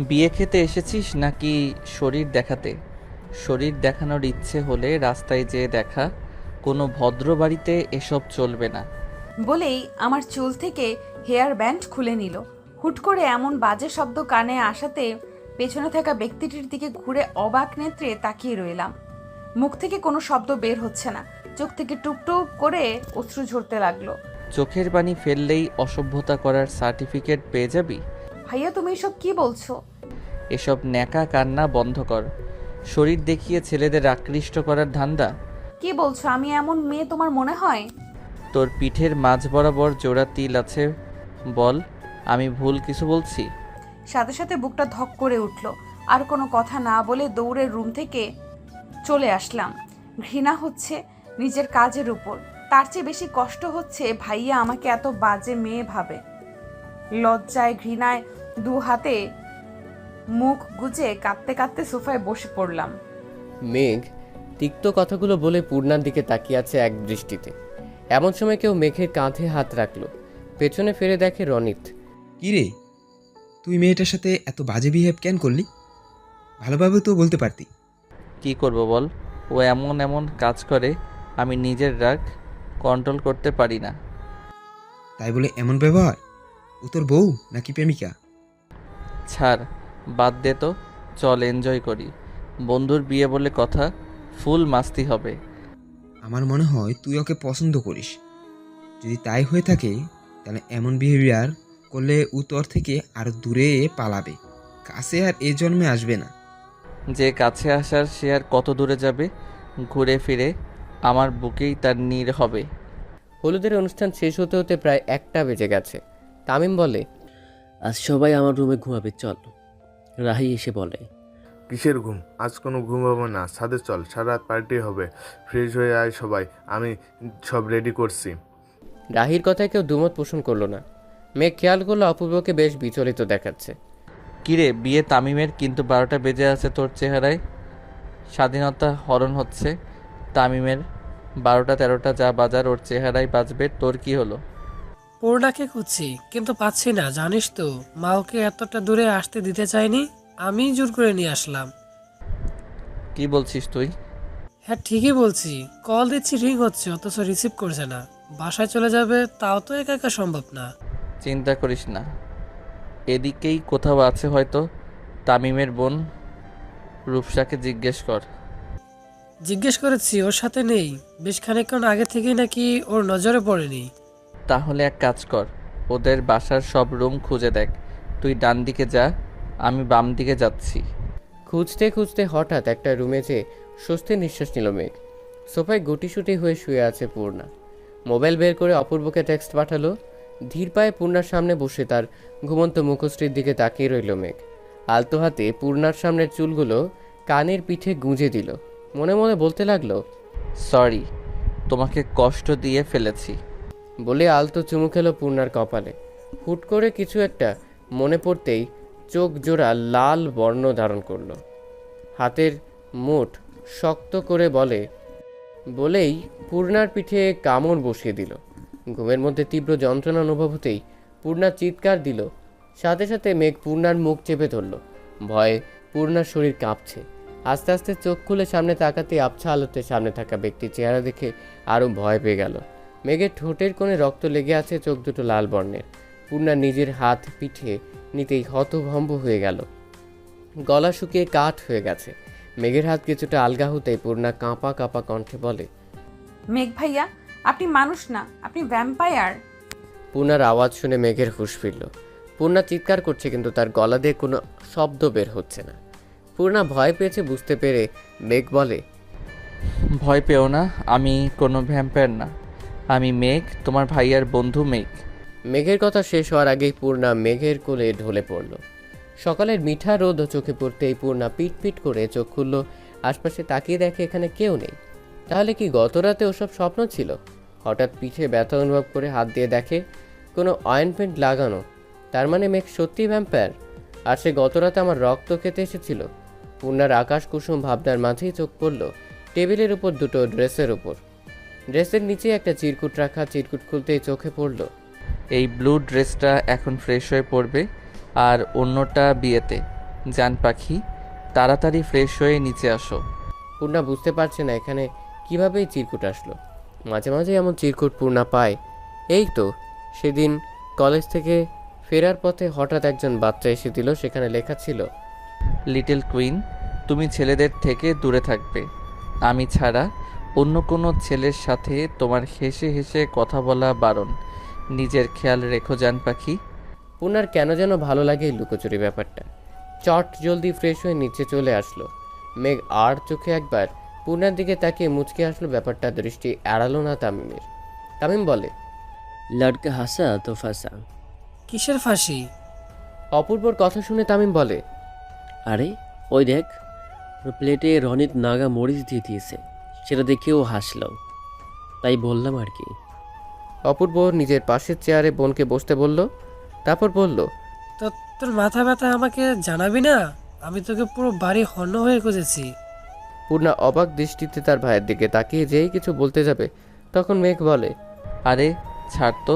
বিয়ে খেতে এসেছিস নাকি শরীর দেখাতে? শরীর দেখানোর ইচ্ছে হলে রাস্তায় যেয়ে দেখা, কোনো ভদ্র বাড়িতে এসব চলবে না। বলেই আমার চুল থেকে হেয়ার ব্যান্ড খুলে নিল। হুট করে এমন বাজে শব্দ কানে আসাতে পেছনে থাকা ব্যক্তিটির দিকে ঘুরে অবাক নেত্রে তাকিয়ে রইলাম। মুখ থেকে কোনো শব্দ বের হচ্ছে না, চোখ থেকে টুপটুপ করে অশ্রু ঝরতে লাগলো। চোখের পানি ফেললেই অসভ্যতা করার সার্টিফিকেট পেয়ে যাবি। ভাইয়া, তুমি এসব কি বলছো? এসব ন্যাকা কান্না বন্ধ কর। শরীর দেখিয়ে ছেলেদের আকৃষ্ট করার ধান্দা? কি বলছো? আমি এমন মেয়ে তোমার মনে হয়? তোর পিঠের মাঝ বরাবর জোড়া তিল আছে, বল আমি ভুল কিছু বলছি? সাথে সাথে বুকটা ধক করে উঠল। আর কোনো কথা না বলে দৌড়ে রুম থেকে চলে আসলাম। ঘৃণা হচ্ছে নিজের কাজের উপর, তার চেয়ে বেশি কষ্ট হচ্ছে ভাইয়া আমাকে এত বাজে মেয়ে ভাবে। লজ্জায় ঘৃণায় দু হাতে মুখ গুজে কাঁদতে কাঁদতে সোফায় বসে পড়লাম। মেঘ তিক্ত কথাগুলো বলে পূর্ণার দিকে তাকিয়ে আছে এক দৃষ্টিতে। এমন সময় কেউ মেঘের কাঁধে হাত রাখলো। পেছনে ফিরে দেখে রনিত। কি রে, তুই মেয়েটার সাথে এত বাজে বিহেভ কেন করলি? ভালোভাবে তো বলতে পারতি। কি করব বল, ও এমন এমন কাজ করে, আমি নিজের রাগ কন্ট্রোল করতে পারি না। তাই বলে এমন ব্যবহার? ও তোর বউ নাকি প্রেমিকা? ছাড়, বাদ দে তো, চল এনজয় করি। বন্ধুর বিয়ে বলে কথা, ফুল মাস্তি হবে। আমার মনে হয় তুই ওকে পছন্দ করিস। যদি তাই হয়ে থাকে তাহলে এমন বিহেভিয়ার করলে ও তোর থেকে আরো দূরে পালাবে, কাছে আর এ জন্মে আসবে না। যে কাছে আসার সে আর কত দূরে যাবে? ঘুরে ফিরে আমার বুকেই তার নীড় হবে। হলুদের অনুষ্ঠান শেষ হতে হতে প্রায় 1টা বেজে গেছে। তামিম বলে, আজ সবাই আমার রুমে ঘুমাবে, চল। রাহি এসে বলে, কিসের ঘুম? আজ কোনো ঘুমাবো না, ছাদে চল, সারা রাত পার্টি হবে। ফ্রেশ হয়ে আয় সবাই, আমি সব রেডি করছি। রাহির কথায় কেউ দুমত পোষণ করলো না। মেঘ খেয়াল করলো অপূর্বকে বেশ বিচলিত দেখাচ্ছে। কিরে, বিয়ে তামিমের, কিন্তু 12টা বেজে আছে তোর চেহারায়। স্বাধীনতা হরণ হচ্ছে তামিমের। 12টা 13টা যা বাজার ওর চেহারায় বাজবে, তোর কি হলো? পূর্ণাকে খুঁজছি কিন্তু পাচ্ছি না, জানিস তো মা ওকে এতটা দূরে আসতে দিতে চায়নি, আমি জোর করে নিয়ে আসলাম। কি বলছিস তুই? হ্যাঁ ঠিকই বলছি, কল দিচ্ছি রিং হচ্ছে অথচ রিসিভ করছে না। বাসায় চলে যাবে, তাও তো একা একা সম্ভব না। চিন্তা করিস না, এদিকেই কোথাও আছে হয়তো। তামিমের বোন রূপসাকে জিজ্ঞেস কর। জিজ্ঞেস করেছি, ওর সাথে নেই। বেশ খানিকক্ষণ আগে থেকেই নাকি ওর নজরে পড়েনি। তাহলে এক কাজ কর, ওদের বাসার সব রুম খুঁজে দেখ। তুই ডান দিকে যা, আমি বাম দিকে যাচ্ছি। খুঁজতে খুঁজতে হঠাৎ একটা রুমে যেয়ে স্বস্তির নিঃশ্বাস নিল মেঘ। সোফায় গুটিসুটি হয়ে শুয়ে আছে পূর্ণা। মোবাইল বের করে অপূর্বকে টেক্সট পাঠালো। ধীর পায়ে পূর্ণার সামনে বসে তার ঘুমন্ত মুখশ্রীর দিকে তাকিয়ে রইল মেঘ। আলতো হাতে পূর্ণার সামনের চুলগুলো কানের পিঠে গুঁজে দিল। মনে মনে বলতে লাগলো, সরি, তোমাকে কষ্ট দিয়ে ফেলেছি। বলে আলতো চুমু খেলো পূর্ণার কপালে। হুট করে কিছু একটা মনে পড়তেই চোখ জোড়া লাল বর্ণ ধারণ করলো। হাতের মুঠ শক্ত করে বলেই পূর্ণার পিঠে কামড় বসিয়ে দিল। ঘুমের মধ্যে তীব্র যন্ত্রণা অনুভব হতেই পূর্ণা চিৎকার দিল। সাথে সাথে মেঘ পূর্ণার মুখ চেপে ধরল। ভয়ে পূর্ণার শরীর কাঁপছে। আস্তে আস্তে চোখ খুলে সামনে তাকাতে আবছা আলোতে সামনে থাকা ব্যক্তির চেহারা দেখে আরও ভয় পেয়ে গেল। মেঘের ঠোঁটের কোণে রক্ত লেগে আছে, চোখ দুটো লাল বর্ণের। পূর্ণা নিজের হাত পিঠে নিতেই হতভম্ব হয়ে গেল। গলা শুকিয়ে কাঠ হয়ে গেছে। মেঘের হাত কিছুটা আলগা হতেই পূর্ণা কাঁপা কাঁপা কণ্ঠে বলে, মেঘ ভাইয়া, আপনি মানুষ না, আপনি ভ্যাম্পায়ার। পূর্ণার আওয়াজ শুনে মেঘের হুঁশ ফিরল। পূর্ণা চিৎকার করছে কিন্তু তার গলা দিয়ে কোনো শব্দ বের হচ্ছে না। পূর্ণা ভয় পেয়েছে বুঝতে পেরে মেঘ বলে, ভয় পেও না, আমি কোনো ভ্যাম্পায়ার না। আমি মেঘ, তোমার ভাইয়ার বন্ধু মেঘ। মেঘের কথা শেষ হওয়ার আগেই পূর্ণা মেঘের কোলে ঢলে পড়ল। সকালের মিঠা রোদ চোখে পড়তেই পূর্ণা পিট পিট করে চোখ খুলল। আশপাশে তাকিয়ে দেখে এখানে কেউ নেই। তাহলে কি গত রাতে ওসব স্বপ্ন ছিল? হঠাৎ পিঠে ব্যথা অনুভব করে হাত দিয়ে দেখে কোনো অয়েন্টমেন্ট লাগানো। তার মানে মেঘ সত্যি ভ্যাম্পায়ার, আর সে গত রাতে আমার রক্ত খেতে এসেছিল। পূর্ণার আকাশ কুসুম ভাবনার মাঝেই চোখ পড়ল টেবিলের উপর দুটো ড্রেসের উপর। ড্রেসের নিচে একটা চিরকুট রাখা। চিরকুট খুলতেই চোখে পড়ল এই ব্লু ড্রেসটা এখন ফ্রেশ হয়ে পড়বে, আর অন্যটা বিয়েতে। জান পাখি, তাড়াতাড়ি ফ্রেশ হয়ে নিচে আসো। পূর্ণা বুঝতে পারছে না এখানে কিভাবে এই চিরকুট আসলো। মাঝে মাঝে এমন চিরকুট পূর্ণা পায়। এই তো সেদিন কলেজ থেকে ফেরার পথে হঠাৎ একজন বাচ্চা এসে দিল, সেখানে লেখা ছিল, লিটল কুইন, তুমি ছেলেদের থেকে দূরে থাকবে। আমি ছাড়া অন্য কোনো ছেলের সাথে তোমার হেসে হেসে কথা বলা বারণ। নিজের খেয়াল রেখো জান পাখি। পূর্ণার কেন যেন ভালো লাগে এই লুকোচুরি ব্যাপারটা। চট জলদি ফ্রেশ হয়ে নিচে চলে আসলো। মেঘ আর চোখে একবার পূর্ণার দিকে তাকিয়ে মুচকে আসলো। ব্যাপারটা দৃষ্টি এড়ালো না তামিমের। তামিম বলে, লড়কা হাসা তো ফাঁসা। কিসের ফাঁসি? অপূর্বর কথা শুনে তামিম বলে, আরে ওই দেখ, ওর প্লেটে রনিত নাগা মরিচ দিয়ে দিয়েছে, সেটা দেখেও হাসলো, তাই বললাম আর কি। অপূর্ব নিজের পাশের চেয়ারে বোনকে বসতে বলল, তারপর বলল, তো তোর মাথা ব্যথা আমাকে জানাবি না? আমি তোকে পুরো বাড়ি হন্য হয়ে খুঁজেছি। পূর্ণা অবাক দৃষ্টিতে তার ভাইয়ের দিকে তাকিয়ে যেই কিছু বলতে যাবে তখন মেঘ বলে, আরে ছাড় তো,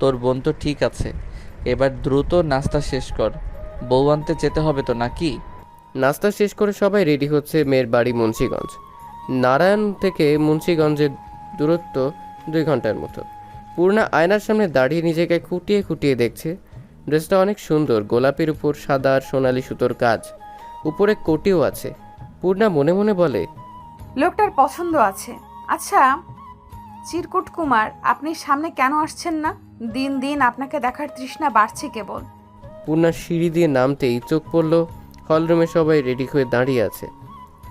তোর বোন তো ঠিক আছে। এবার দ্রুত নাস্তা শেষ কর, বউ আনতে যেতে হবে তো নাকি? নাস্তা শেষ করে সবাই রেডি হচ্ছে। মেয়ের বাড়ি মুন্সিগঞ্জ। নারায়ণ থেকে মুন্সিগঞ্জের দূরত্ব 2 ঘন্টার মতো। পূর্ণা আয়নার সামনে দাঁড়িয়ে নিজেকে খুঁটিয়ে খুঁটিয়ে দেখছে। ড্রেসটা অনেক সুন্দর, গোলাপির উপর সাদা আর সোনালি সুতোর কাজ, উপরে কোটিও আছে। পূর্ণা মনে মনে বলে, লোকটার পছন্দ আছে। আচ্ছা চিরকুট কুমার, আপনি সামনে কেন আসছেন না? দিন দিন আপনাকে দেখার তৃষ্ণা বাড়ছে কেবল। পূর্ণা সিঁড়ি দিয়ে নামতেই চোখ পড়ল হলরুমে সবাই রেডি হয়ে দাঁড়িয়ে আছে।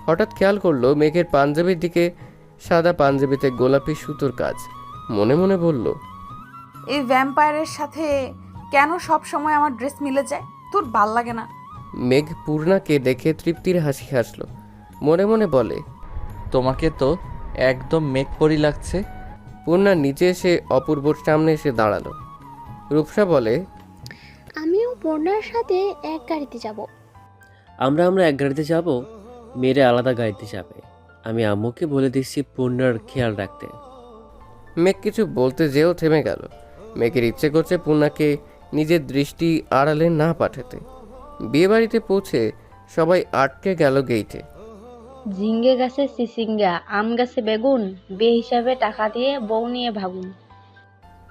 হঠাৎ খেয়াল করলো মেঘের পাঞ্জাবির দিকে, সাদা পাঞ্জাবিতে গোলাপি সুতোর কাজ। মনে মনে বলল, এই ভ্যাম্পায়ারের সাথে কেন সব সময় আমার ড্রেস মিলে যায়? তোর ভাল লাগে না? মেঘ পূর্ণাকে দেখে তৃপ্তির হাসি হাসল। মনে মনে বলে, তোমাকে তো একদম মেঘপরি লাগছে। পূর্ণা নিচে এসে অপূর্বর সামনে এসে দাঁড়ালো। রূপসা বলে, আমিও পূর্ণার সাথে এক গাড়িতে যাব। আমরা এক গাড়িতে যাব, মেয়েরা আলাদা গাড়িতে যাবে। আমি আম্মুকে বলে দিচ্ছি পূর্ণার খেয়াল রাখতে। মেঘ কিছু বলতে যেও থেমে গেল। মেঘের ইচ্ছে করছে পূর্ণাকে নিজের দৃষ্টি আড়ালে না পাঠাতে। বিয়েবাড়িতে পৌঁছে সবাই আটকে গেল গেইটে। ঝিঙ্গে গাছে চিচিঙ্গা, আম গাছে বেগুন, বে হিসাবে টাকা দিয়ে বউ নিয়ে ভাগুন।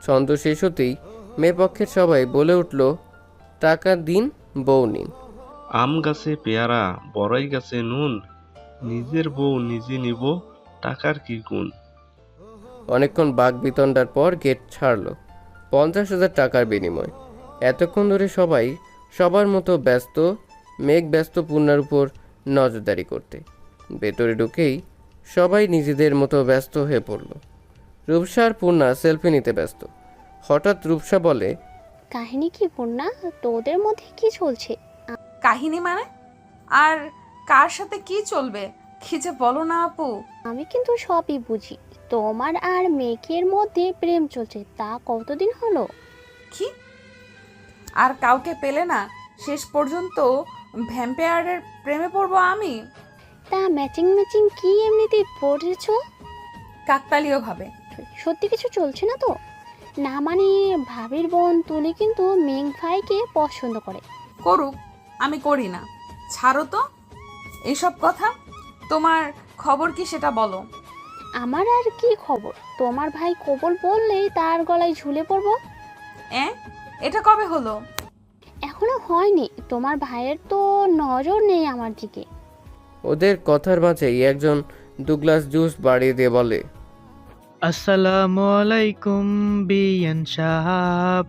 ছন্দ শেষ হতেই মেয়ে পক্ষের সবাই বলে উঠল, টাকা দিন, বউ নিন। আম গাছে পেয়ারা, বড়াই গাছে নুন, নিজের বউ নিজে নিব, টাকার কি গুণ। অনেকক্ষণ বাঘ বিতণ্ডার পর গেট ছাড়লো 50,000 টাকার বিনিময়। এতক্ষণ ধরে সবাই সবার মতো ব্যস্ত। মেঘ ব্যস্ত পূর্ণার উপর নজরদারি করতে। ভেতরে ঢুকেই সবাই নিজেদের মতো ব্যস্ত হয়ে পড়ল। রূপসা আর পূর্ণা সেলফি নিতে ব্যস্ত। হঠাৎ রূপসা বলে, কাহিনী কি পূর্ণা? তোদের মধ্যে কি চলছে? কাহিনী মানে? আর কার সাথে কি চলবে কি যে বলো না আপু। আমি কিন্তু সবই বুঝি। তোমার আর মেঘের মধ্যে প্রেম চলছে, তা কতদিন হলো? কি? আর কাউকে পেলে না শেষ পর্যন্ত ভ্যাম্পায়ারের প্রেমে পড়বো আমি? তা ম্যাচিং ম্যাচিং কি এমনিতেই পড়েছো? কাকতালীয় ভাবে। সত্যি কিছু চলছে না তো? না মানে ভাবির বোন তুলি কিন্তু মেঘ ভাইকে পছন্দ করে। করুক, আমি করি না। ছাড়ো তো এইসব কথা। তোমার খবর কি সেটা বলো। আমার আর কি খবর? তোমার ভাই কবল বললেই তার গলায় ঝুলে পড়বো। এটা কবে হলো? এখনো হয়নি। তোমার ভাইয়ের তো নজর নেই আমার দিকে। ওদের কথার মাঝেই একজন 2 গ্লাস জুস বাড়িয়ে দিয়ে বলে, আসসালামু আলাইকুম বিএন সাহাব,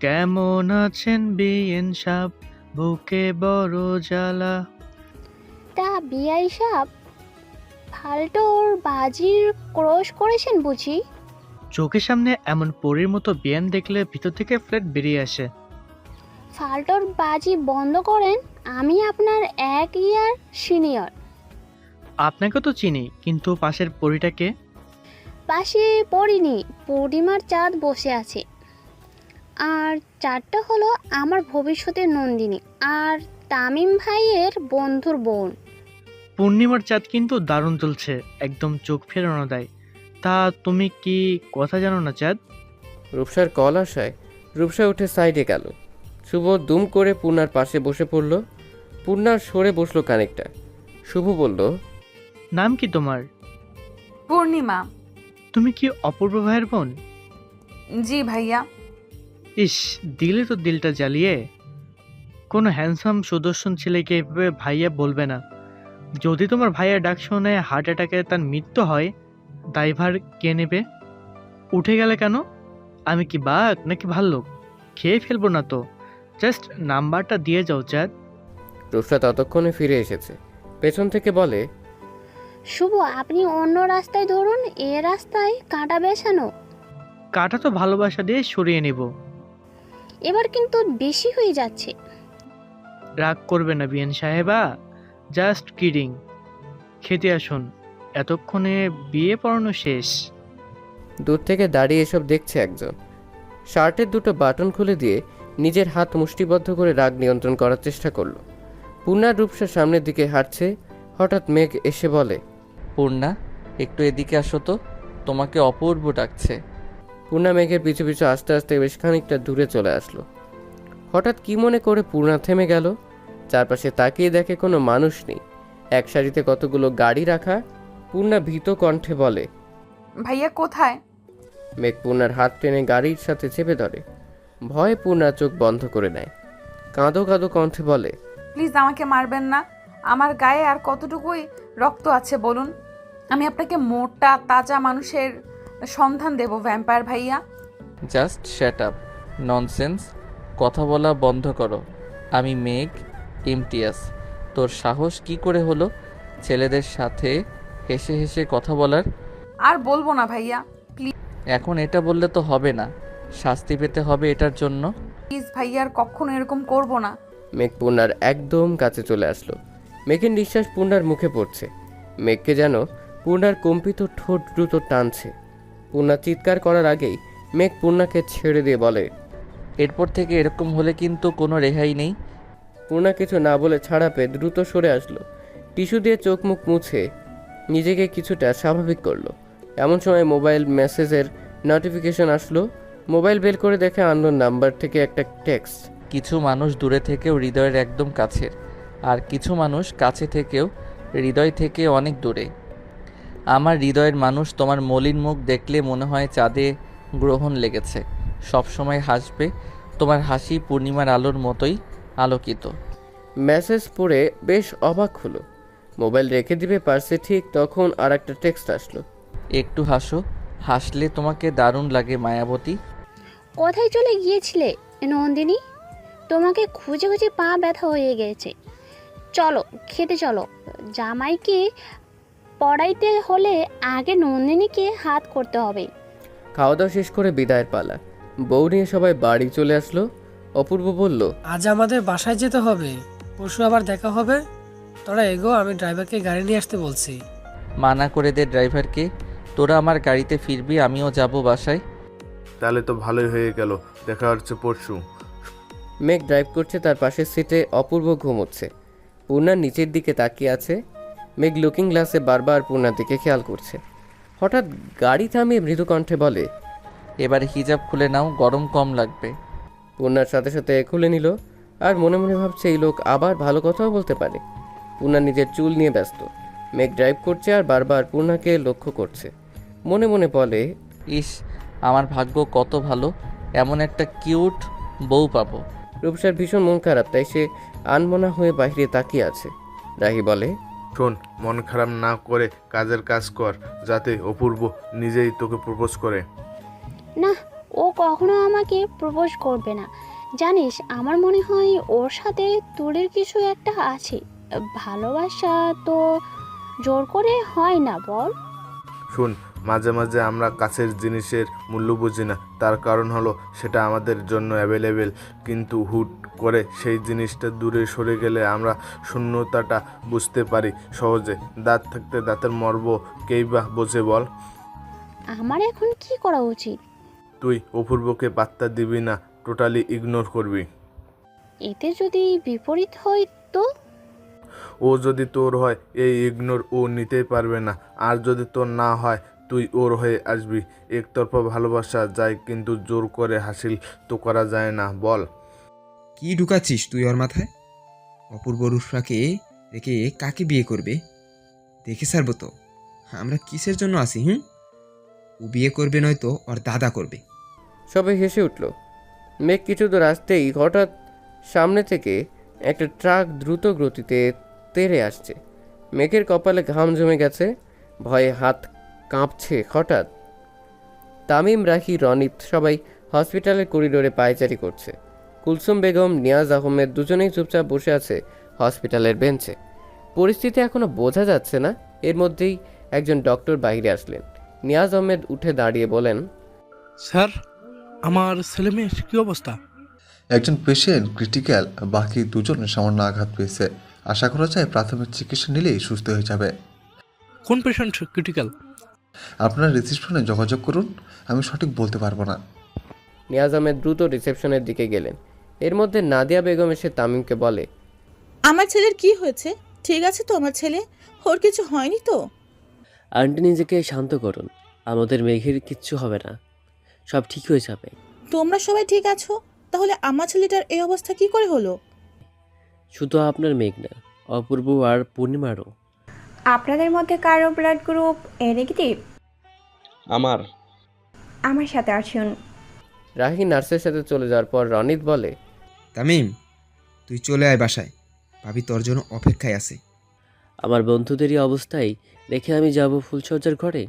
কেমন আছেন বিএন সাহাব, বুকে বড় জ্বালা। তা বিআই সাহেব ফাল্টোর বাজির ক্রস করেছেন বুঝি? চোখের সামনে এমন পরীর মতো বিয়ান দেখলে ভিতর থেকে ফ্ল্যাট বেরিয়ে আসে। ফাল্টোর বাজি বন্ধ করেন। আমি আপনার 1 ইয়ার সিনিয়র। আপনাকে তো চিনি, কিন্তু পাশের পরীটাকে? পাশে পড়িনি, পূর্ণিমার চাঁদ বসে আছে। আর চাঁদটা হলো আমার ভবিষ্যতের নন্দিনী আর তামিম ভাইয়ের বন্ধুর বোন। পূর্ণিমার চাঁদ কিন্তু দারুণ চলছে, একদম চোখ ফেরানো দেয়। তা তুমি কি কথা জানো না চাঁদ? রূপসার কল আসায় রূপসা উঠে সাইডে গেল। শুভ দুম করে পূর্ণার পাশে বসে পড়ল। পূর্ণা সরে বসলো কানেকটা। শুভ বলল, নাম কি তোমার? পূর্ণিমা। তুমি কি অপূর্ব ভাইয়ের বোন? জি ভাইয়া। ইস, দিলে তো দিলটা জ্বালিয়ে। কোনো হ্যান্ডসাম সুদর্শন ছেলেকে এভাবে ভাইয়া বলবে না। যদি তোমার ভাইয়া ডাক শুনে হার্ট অ্যাটাকে তার মৃত্যু হয়, দায়ভার কে নেবে? উঠে গেলে কেন? আমি কি বাঘ নাকি ভাল্লুক? খেয়ে ফেলবো না তো। জাস্ট নাম্বারটা দিয়ে যাও চাঁদ। রূপসা ততক্ষণে ফিরে এসেছে। পেছন থেকে বলে, শুভ, আপনি অন্য রাস্তায় ধরুন, এ রাস্তায় কাঁটা বেছানো। কাটা তো ভালোবাসা দিয়ে সরিয়ে নেব। এবার কিন্তু বেশি হয়ে যাচ্ছে। রাগ করবে না বিয়ান সাহেবা, জাস্ট কিডিং। খেতে আসুন, এতক্ষণে বিয়ে পড়ানো শেষ। দূর থেকে দাঁড়িয়ে এসব দেখছে একজন। শার্টের দুটো বাটন খুলে দিয়ে নিজের হাত মুষ্টিবদ্ধ করে রাগ নিয়ন্ত্রণ করার চেষ্টা করলো। পূর্ণা রূপসার সামনের দিকে হাঁটছে। হঠাৎ মেঘ এসে বলে, পূর্ণা, একটু এদিকে আসো তো, তোমাকে অপূর্ব ডাকছে। পূর্ণা মেঘের পিছু পিছু আস্তে আস্তে বেশ খানিকটা দূরে চলে আসলো। হঠাৎ কি মনে করে পূর্ণা থেমে গেল। চারপাশে তাকিয়ে দেখে কোনো মানুষ নেই। এক সারিতে কতগুলো গাড়ি রাখা। পূর্ণা ভীত কণ্ঠে বলে, ভাইয়া কোথায়? মেঘ পূর্ণার হাত টেনে গাড়ির সাথে চেপে ধরে। ভয়ে পূর্ণা চোখ বন্ধ করে নেয়। কাঁদো কাঁদো কণ্ঠে বলে, প্লিজ আমাকে মারবেন না। আমার গায়ে আর কতটুকুই রক্ত আছে বলুন? আমি আপনাকে মোটা তাজা মানুষের সন্ধান দেব ভ্যাম্পায়ার ভাইয়া। জাস্ট শ্যাট আপ, ননসেন্স, কথা বলা বন্ধ করো। আমি মেঘ, ইমতিয়াজ। তোর সাহস কি করে হলো ছেলেদের সাথে হেসে হেসে কথা বলার? আর বলবো না ভাইয়া, এখন এটা বললে তো হবে না, শাস্তি পেতে হবে এটার জন্য। প্লিজ ভাইয়া, আর কখনো এরকম করব না। মেঘ পূর্ণার একদম কাছে চলে আসলো। মেঘের নিঃশ্বাস পূর্ণার মুখে পড়ছে। মেঘকে যেন পূর্ণার কম্পিত ঠোঁট দ্রুত টানছে। পূর্ণা চিৎকার করার আগেই মেঘ পূর্ণাকে ছেড়ে দিয়ে বলে, এরপর থেকে এরকম হলে কিন্তু কোনো রেহাই নেই। পূর্ণা কিছু না বলে ছাড়া পেয়ে দ্রুত সরে আসলো। টিস্যু দিয়ে চোখ মুখ মুছে নিজেকে কিছুটা স্বাভাবিক করলো। এমন সময় মোবাইল মেসেজের নোটিফিকেশন আসলো। মোবাইল বের করে দেখে আননোন নাম্বার থেকে একটা টেক্সট। কিছু মানুষ দূরে থেকেও হৃদয়ের একদম কাছের, আর কিছু মানুষ কাছে থেকেও হৃদয় থেকে অনেক দূরে। আমার হৃদয়ের মানুষ তোমার মলিন মুখ দেখলে মনে হয় চাঁদে গ্রহণ লেগেছে। সব সময় হাসবে, তোমার হাসি পূর্ণিমার আলোর মতোই আলোকিত। মেসেজ পড়ে বেশ অবাক হলো। মোবাইল রেখে দিবে পার্সে, ঠিক তখন আর একটা টেক্সট আসলো। একটু হাসো, হাসলে তোমাকে দারুণ লাগে মায়াবতী। কোথায় চলে গিয়েছিলে নন্দিনী? তোমাকে খুঁজে খুঁজে পা ব্যথা হয়ে গেছে। চলো খেতে চলো। জামাইকে পড়াইতে হলে আগে নন্দিনীকে হাত করতে হবে। খাওয়া দাওয়া শেষ করে বিদায়ের পালা। বউ নিয়ে সবাই বাড়ি চলে আসলো। অপূর্ব বলল, আজ আমাদের বাসায় যেতে হবে, পরশু আবার দেখা হবে। তোরা এগো, আমি ড্রাইভারকে গাড়ি নিয়ে আসতে বলছি। মানা করে দে ড্রাইভারকে, তোরা আমার গাড়িতে ফিরবি, আমিও যাব বাসায়। তাহলে তো ভালোই হয়ে গেল, দেখা হচ্ছে পরশু। মেঘ ড্রাইভ করছে, তার পাশের সিটে অপূর্ব ঘুমোচ্ছে। পূর্ণার নিচের দিকে তাকিয়ে আছে। মেঘ লুকিং গ্লাসে বারবার পূর্ণার দিকে খেয়াল করছে। হঠাৎ গাড়ি থামিয়ে মৃদু কণ্ঠে বলে, এবার হিজাব খুলে নাও, গরম কম লাগবে। পূর্ণার সাথে সাথে খুলে নিল। আর মনে মনে ভাবছে এই লোক আবার ভালো কথাও বলতে পারে। পূর্ণা নিজের চুল নিয়ে ব্যস্ত। মেঘ ড্রাইভ করছে আর বারবার পূর্ণাকে লক্ষ্য করছে। মনে মনে বলে, ইস, আমার ভাগ্য কত ভালো, এমন একটা কিউট বউ পাবো। রূপসার ভীষণ মন খারাপ, তাই সে আনমনা হয়ে বাইরে তাকিয়ে আছে। রাহি বলে, শোন, মন খারাপ না করে কাজের কাজ কর, যাতে অপূর্ব নিজেই তোকে প্রপোজ করে। না, ও কখনো আমাকে প্রপোজ করবে না। জানিস, আমার মনে হয় ওর সাথে তোরের কিছু একটা আছে। ভালোবাসা তো জোর করে হয় না, বল। শুন, মাঝে মাঝে আমরা কাছের জিনিসের মূল্য বুঝি না, তার কারণ হলো সেটা আমাদের জন্য অ্যাভেলেবেল, কিন্তু হুট করে সেই জিনিসটা দূরে সরে গেলে আমরা শূন্যতাটা বুঝতে পারি সহজে। দাঁত থাকতে দাঁতের মর্ম কেই বা বোঝে বল? আমার এখন কি করা উচিত? তুই অপূর্বকে পাত্তা দিবি না, টোটালি ইগনোর করবি। এতে যদি বিপরীত হয় তো? ও যদি তোর হয়, এই ইগনোর ও নিতেই পারবে না। আর যদি তোর না হয়, তুই ওর হয়ে আসবি। একতরফা ভালোবাসা যায়, কিন্তু জোর করে হাসিল তো করা যায় না, বল? কি ঢুকাচ্ছিস তুই ওর মাথায়? অপূর্ব রুফরাকে রেখে কাকে বিয়ে করবে? দেখে ছাড়বো তো আমরা কিসের জন্য আসি। ও বিয়ে করবে নয়তো ওর দাদা করবে। সবাই হেসে উঠল। মেঘ কিছু দূর আসতেই হঠাৎ সামনে থেকে একটা ট্রাক দ্রুত গতিতে তেড়ে আসছে। মেঘের কপালে ঘাম জমে গেছে, ভয়ে হাত কাঁপছে। হঠাৎ তামিম, রাখি, রনিত সবাই হসপিটালের করিডোরে পায়চারি করছে। কুলসুম বেগম, নিয়াজ আহমেদ দুজনেই চুপচাপ বসে আছে হসপিটালের বেঞ্চে। পরিস্থিতি এখনো বোঝা যাচ্ছে না। এর মধ্যেই একজন ডক্টর বাইরে আসলেন। নিয়াজ আহমেদ উঠে দাঁড়িয়ে বলেন, স্যার, আমার ছেলে মেয়ের কী অবস্থা? একজন পেশেন্ট ক্রিটিক্যাল, বাকি দুজন সামান্য আঘাত পেয়েছে। আশা করা যায় প্রাথমিক চিকিৎসা নিলেই সুস্থ হয়ে যাবে। কোন পেশেন্ট ক্রিটিক্যাল? আপনার রিসিপশনে যোগাযোগ করুন, আমি সঠিক বলতে পারবো না। নিয়াজ আহমেদ দ্রুত রিসেপশনের দিকে গেলেন। এর মধ্যে নাদিয়া বেগম এসে তামিমকে বলে, আমার ছেলের কি হয়েছে? ঠিক আছে তো আমার ছেলে? ওর কিছু হয়নি তো? আন্টি নিজেকে শান্ত করুন, আমাদের মেঘের কিচ্ছু হবে না, সব ঠিক হয়ে যাবে। তোমরা সবাই ঠিক আছো, তাহলে আমার ছেলেটার এই অবস্থা কি করে হলো? শুধু আপনার মেঘ না, অপূর্ব আর পূর্ণিমারও। আপনাদের মধ্যে কারো ব্লাড গ্রুপ এ নেগেটিভ? আমার সাথে আসুন। রাহি নার্সের সাথে চলে যাওয়ার পর রনিত বলে, তামিম, তুই চলে আয় বাসায়, ভাবি তোর জন্য অপেক্ষায় আছে। আমার বন্ধুদেরই অবস্থায় রেখে আমি যাব ফুলসজ্জার ঘরে?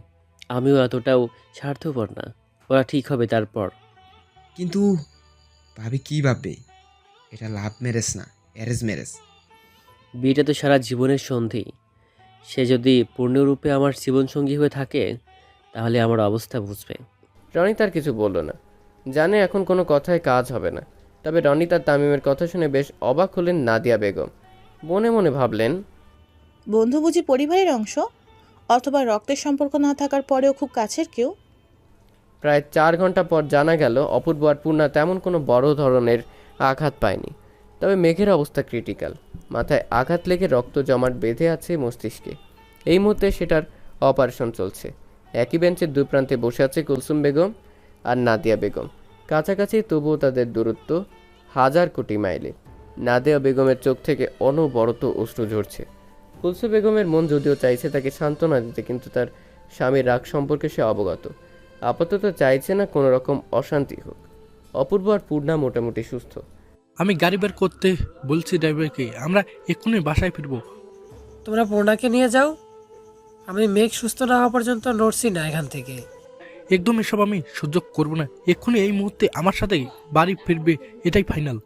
আমিও এতটাও স্বার্থপর না, ওরা ঠিক হবে তারপর। কিন্তু ভাবি কি ভাববে? এটা লাভ ম্যারেজ না, অ্যারেঞ্জ ম্যারেজ। বিয়েটা তো সারা জীবনের সন্ধি। সে যদি পূর্ণরূপে আমার জীবনসঙ্গী হয়ে থাকে তাহলে আমার অবস্থা বুঝবে। রনিত আর কিছু বলল না, জানে এখন কোনো কথায় কাজ হবে না। তবে রনিত আর তামিমের কথা শুনে বেশ অবাক হলেন নাদিয়া বেগম। মনে মনে ভাবলেন, বন্ধু বুঝি পরিবারের অংশ, অথবা রক্তের সম্পর্ক না থাকার পরেও খুব কাছের কেউ। প্রায় 4 ঘন্টা পর জানা গেল অপূর্ব আর পূর্ণা তেমন কোনো বড় ধরনের আঘাত পায়নি। তবে মেঘের অবস্থা ক্রিটিক্যাল। মাথায় আঘাত লেগে রক্ত জমাট বেঁধে আছে মস্তিষ্কে। এই মুহূর্তে সেটার অপারেশন চলছে। একই বেঞ্চের দুই প্রান্তে বসে আছে কুলসুম বেগম আর নাদিয়া বেগম। কাছাকাছি, তবুও তাদের দূরত্ব 1000 কোটি মাইলে। নাদিয়া বেগমের চোখ থেকে অনবরত অশ্রু ঝরছে। কুলসুম বেগমের মন যদিও চাইছে তাকে সান্ত্বনা দিতে, কিন্তু তার স্বামীর রাগ সম্পর্কে সে অবগত। আপাতত চাইছে না কোনো রকম অশান্তি হোক। অপূর্ব আর পূর্ণা মোটামুটি সুস্থ। আমি গাড়ি বের করতে বলছি ড্রাইভারকে, আমরা এক্ষুনি বাসায় ফিরবো। তোমরা পূর্ণাকে নিয়ে যাও, আমি মেঘ সুস্থ না হওয়া পর্যন্ত নড়ছি না এখান থেকে। একদম এসব আমি সহ্য করবো না। এক্ষুনি এই মুহূর্তে আমার সাথে বাড়ি ফিরবে, এটাই ফাইনাল।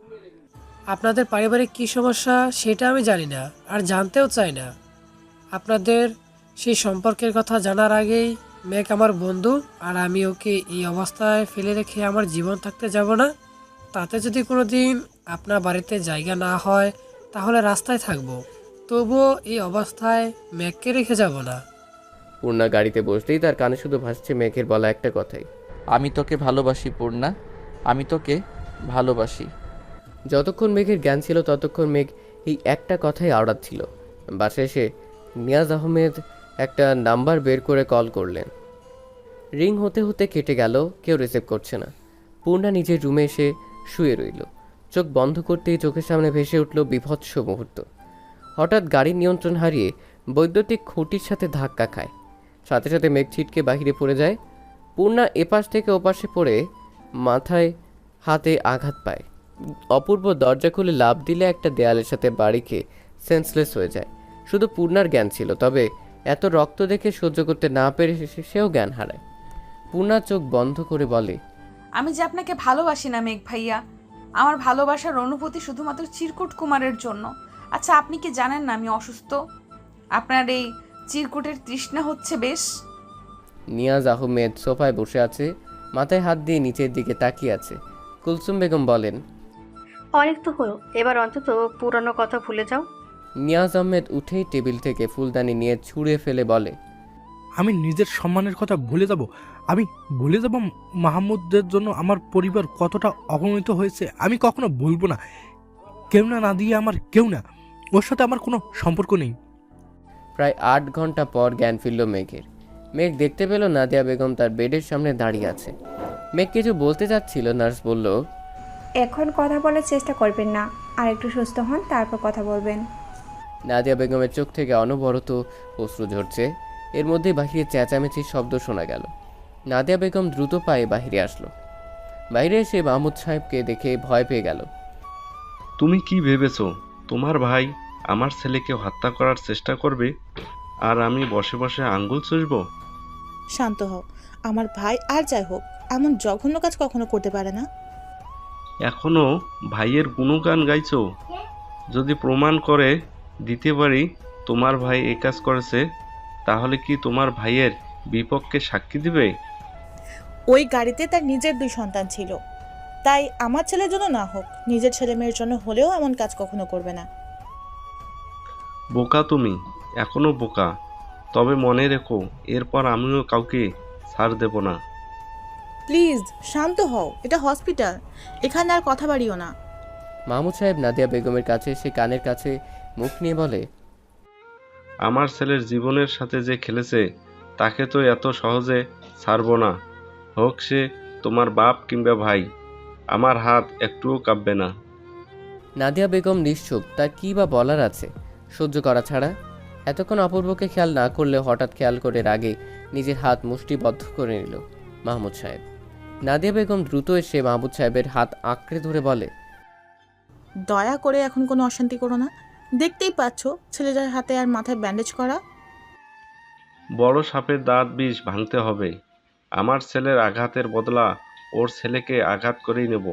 আপনাদের পারিবারিক কী সমস্যা সেটা আমি জানি না, আর জানতেও চাই না। আপনাদের সেই সম্পর্কের কথা জানার আগেই মেঘ আমার বন্ধু, আর আমি ওকে এই অবস্থায় ফেলে রেখে আমার জীবন থাকতে যাব না। তাতে যদি কোনো দিন আপনার বাড়িতে জায়গা না হয় তাহলে রাস্তায় থাকবো, তবুও এই অবস্থায় মেঘকে রেখে যাব না। পূর্ণা গাড়িতে বসতেই তার কানে শুধু ভাসছে মেঘের বলা একটা কথাই, আমি তোকে ভালোবাসি পূর্ণা, আমি তোকে ভালোবাসি। যতক্ষণ মেঘের জ্ঞান ছিল ততক্ষণ মেঘ এই একটা কথাই আওড়াচ্ছিল। বাসে এসে নিয়াজ আহমেদ একটা নাম্বার বের করে কল করলেন। রিং হতে হতে কেটে গেল, কেউ রিসিভ করছে না। পূর্ণা নিজের রুমে এসে শুয়ে রইল। চোখ বন্ধ করতেই চোখের সামনে ভেসে উঠল বিভৎস মুহূর্ত। হঠাৎ গাড়ির নিয়ন্ত্রণ হারিয়ে বৈদ্যুতিক খুঁটির সাথে ধাক্কা খায়। সাথে সাথে মেঘ ছিটকে বাহিরে পড়ে যায়। পূর্ণা এপাশ থেকে ওপাশে পড়ে মাথায় হাতে আঘাত পায়। অপূর্ব দরজা খুলে লাফ দিলে একটা দেয়ালের সাথে বাড়ি খেয়ে সেন্সলেস হয়ে যায়। শুধু পূর্ণার জ্ঞান ছিল, তবে এত রক্ত দেখে সহ্য করতে না পেরে সেও জ্ঞান হারায়। পূর্ণা চোখ বন্ধ করে বলে, আমি যে আপনাকে ভালোবাসি না মেঘ ভাইয়া, আমার ভালোবাসার অনুভূতি শুধুমাত্র চিরকুট কুমারের জন্য। আচ্ছা, আপনি কি জানেন না আমি অসুস্থ? আপনার এই চিরকুটের তৃষ্ণা হচ্ছে বেশ। নিয়াজ আহমেদ সোফায় বসে আছে, মাথায় হাত দিয়ে নিচের দিকে তাকিয়ে আছে। কুলসুম বেগম বলেন, অনেক তো হলো, এবার অন্তত পুরানো কথা ভুলে যাও। নিয়াজ আহমেদ উঠেই টেবিল থেকে ফুলদানি নিয়ে ছুঁড়ে ফেলে বলে, আমি নিজের সম্মানের কথা ভুলে যাব? আমি ভুলে যাব মাহমুদের জন্য আমার পরিবার কতটা অবনমিত হয়েছে? আমি কখনো ভুলবো না। কেউ না দিয়ে আমার কেউ না, ওর সাথে আমার কোনো সম্পর্ক নেই। প্রায় 8 ঘন্টা পর জ্ঞান ফিরল মেঘের। মেঘ দেখতে পেল নাদিয়া বেগম তার বেডের সামনে দাঁড়িয়ে আছে। মেঘ কিছু বলতে চাচ্ছিল, নার্স বলল, এখন কথা বলার চেষ্টা করবেন না, আর একটু সুস্থ হন, তারপর কথা বলবেন। নাদিয়া বেগমের চোখ থেকে অনবরত অশ্রু ঝরছে। এর মধ্যেই বাহিরে চেঁচামেচির শব্দ শোনা গেল। নাদিয়া বেগম দ্রুত পায়ে বাহিরে আসলো। বাইরে এসে মাহমুদ সাহেবকে দেখে ভয় পেয়ে গেল। তুমি কি ভেবেছো তোমার ভাই আমার ছেলেকে হত্যা করার চেষ্টা করবে আর আমি বসে বসে আঙ্গুল চুষব? শান্ত হও। আমার ভাই আর যাই হোক এমন জঘন্য কাজ কখনো করতে পারে না। এখনো ভাইয়ের গুণগান গাইছো? যদি প্রমাণ করে দিতে পারি তোমার ভাই এই কাজ করেছে, তাহলে কি তোমার ভাইয়ের বিপক্ষে সাক্ষী দিবে? ওই গাড়িতে তার নিজের 2 সন্তান ছিল, তাই আমার ছেলের জন্য না হোক, নিজের ছেলে মেয়ের জন্য হলেও এমন কাজ কখনো করবে না। বোকা তুমি, এখনো বোকা। তবে মনে রেখো, এরপর আমিও কাউকে ছাড় দেব না। প্লিজ শান্ত হও, এটা হসপিটাল, এখানে আর কথা বাড়িও না। মাহমুদ সাহেব নাদিয়া বেগমের কাছে এসে কানের কাছে মুখ নিয়ে বলে, আমার ছেলের জীবনের সাথে যে খেলেছে তাকে তো এত সহজে ছাড়ব না, হোক সে তোমার বাপ কিংবা ভাই। আমার হাত একটুও কাঁপবে না। নাদিয়া বেগম নিশ্চুপ, তার কী বা বলার আছে, সহ্য করা ছাড়া। এতক্ষণ অপূর্বকে খেয়াল না করলে হঠাৎ খেয়াল করে রাগে নিজের হাত মুষ্টিবদ্ধ করে নিল মাহমুদ সাহেব। নাদিয়া বেগম দ্রুত এসে মাহমুদ সাহেবের হাত আঁকড়ে ধরে বলে, দয়া করে এখন কোনো অশান্তি করো না। দেখতেই পাচ্ছ ছেলেটার হাতে আর মাথায় ব্যান্ডেজ করা। বড় সাপের দাঁত বিষ ভাঙতে হবে। আমার ছেলের আঘাতের বদলা ওর ছেলেকে আঘাত করেই নেব।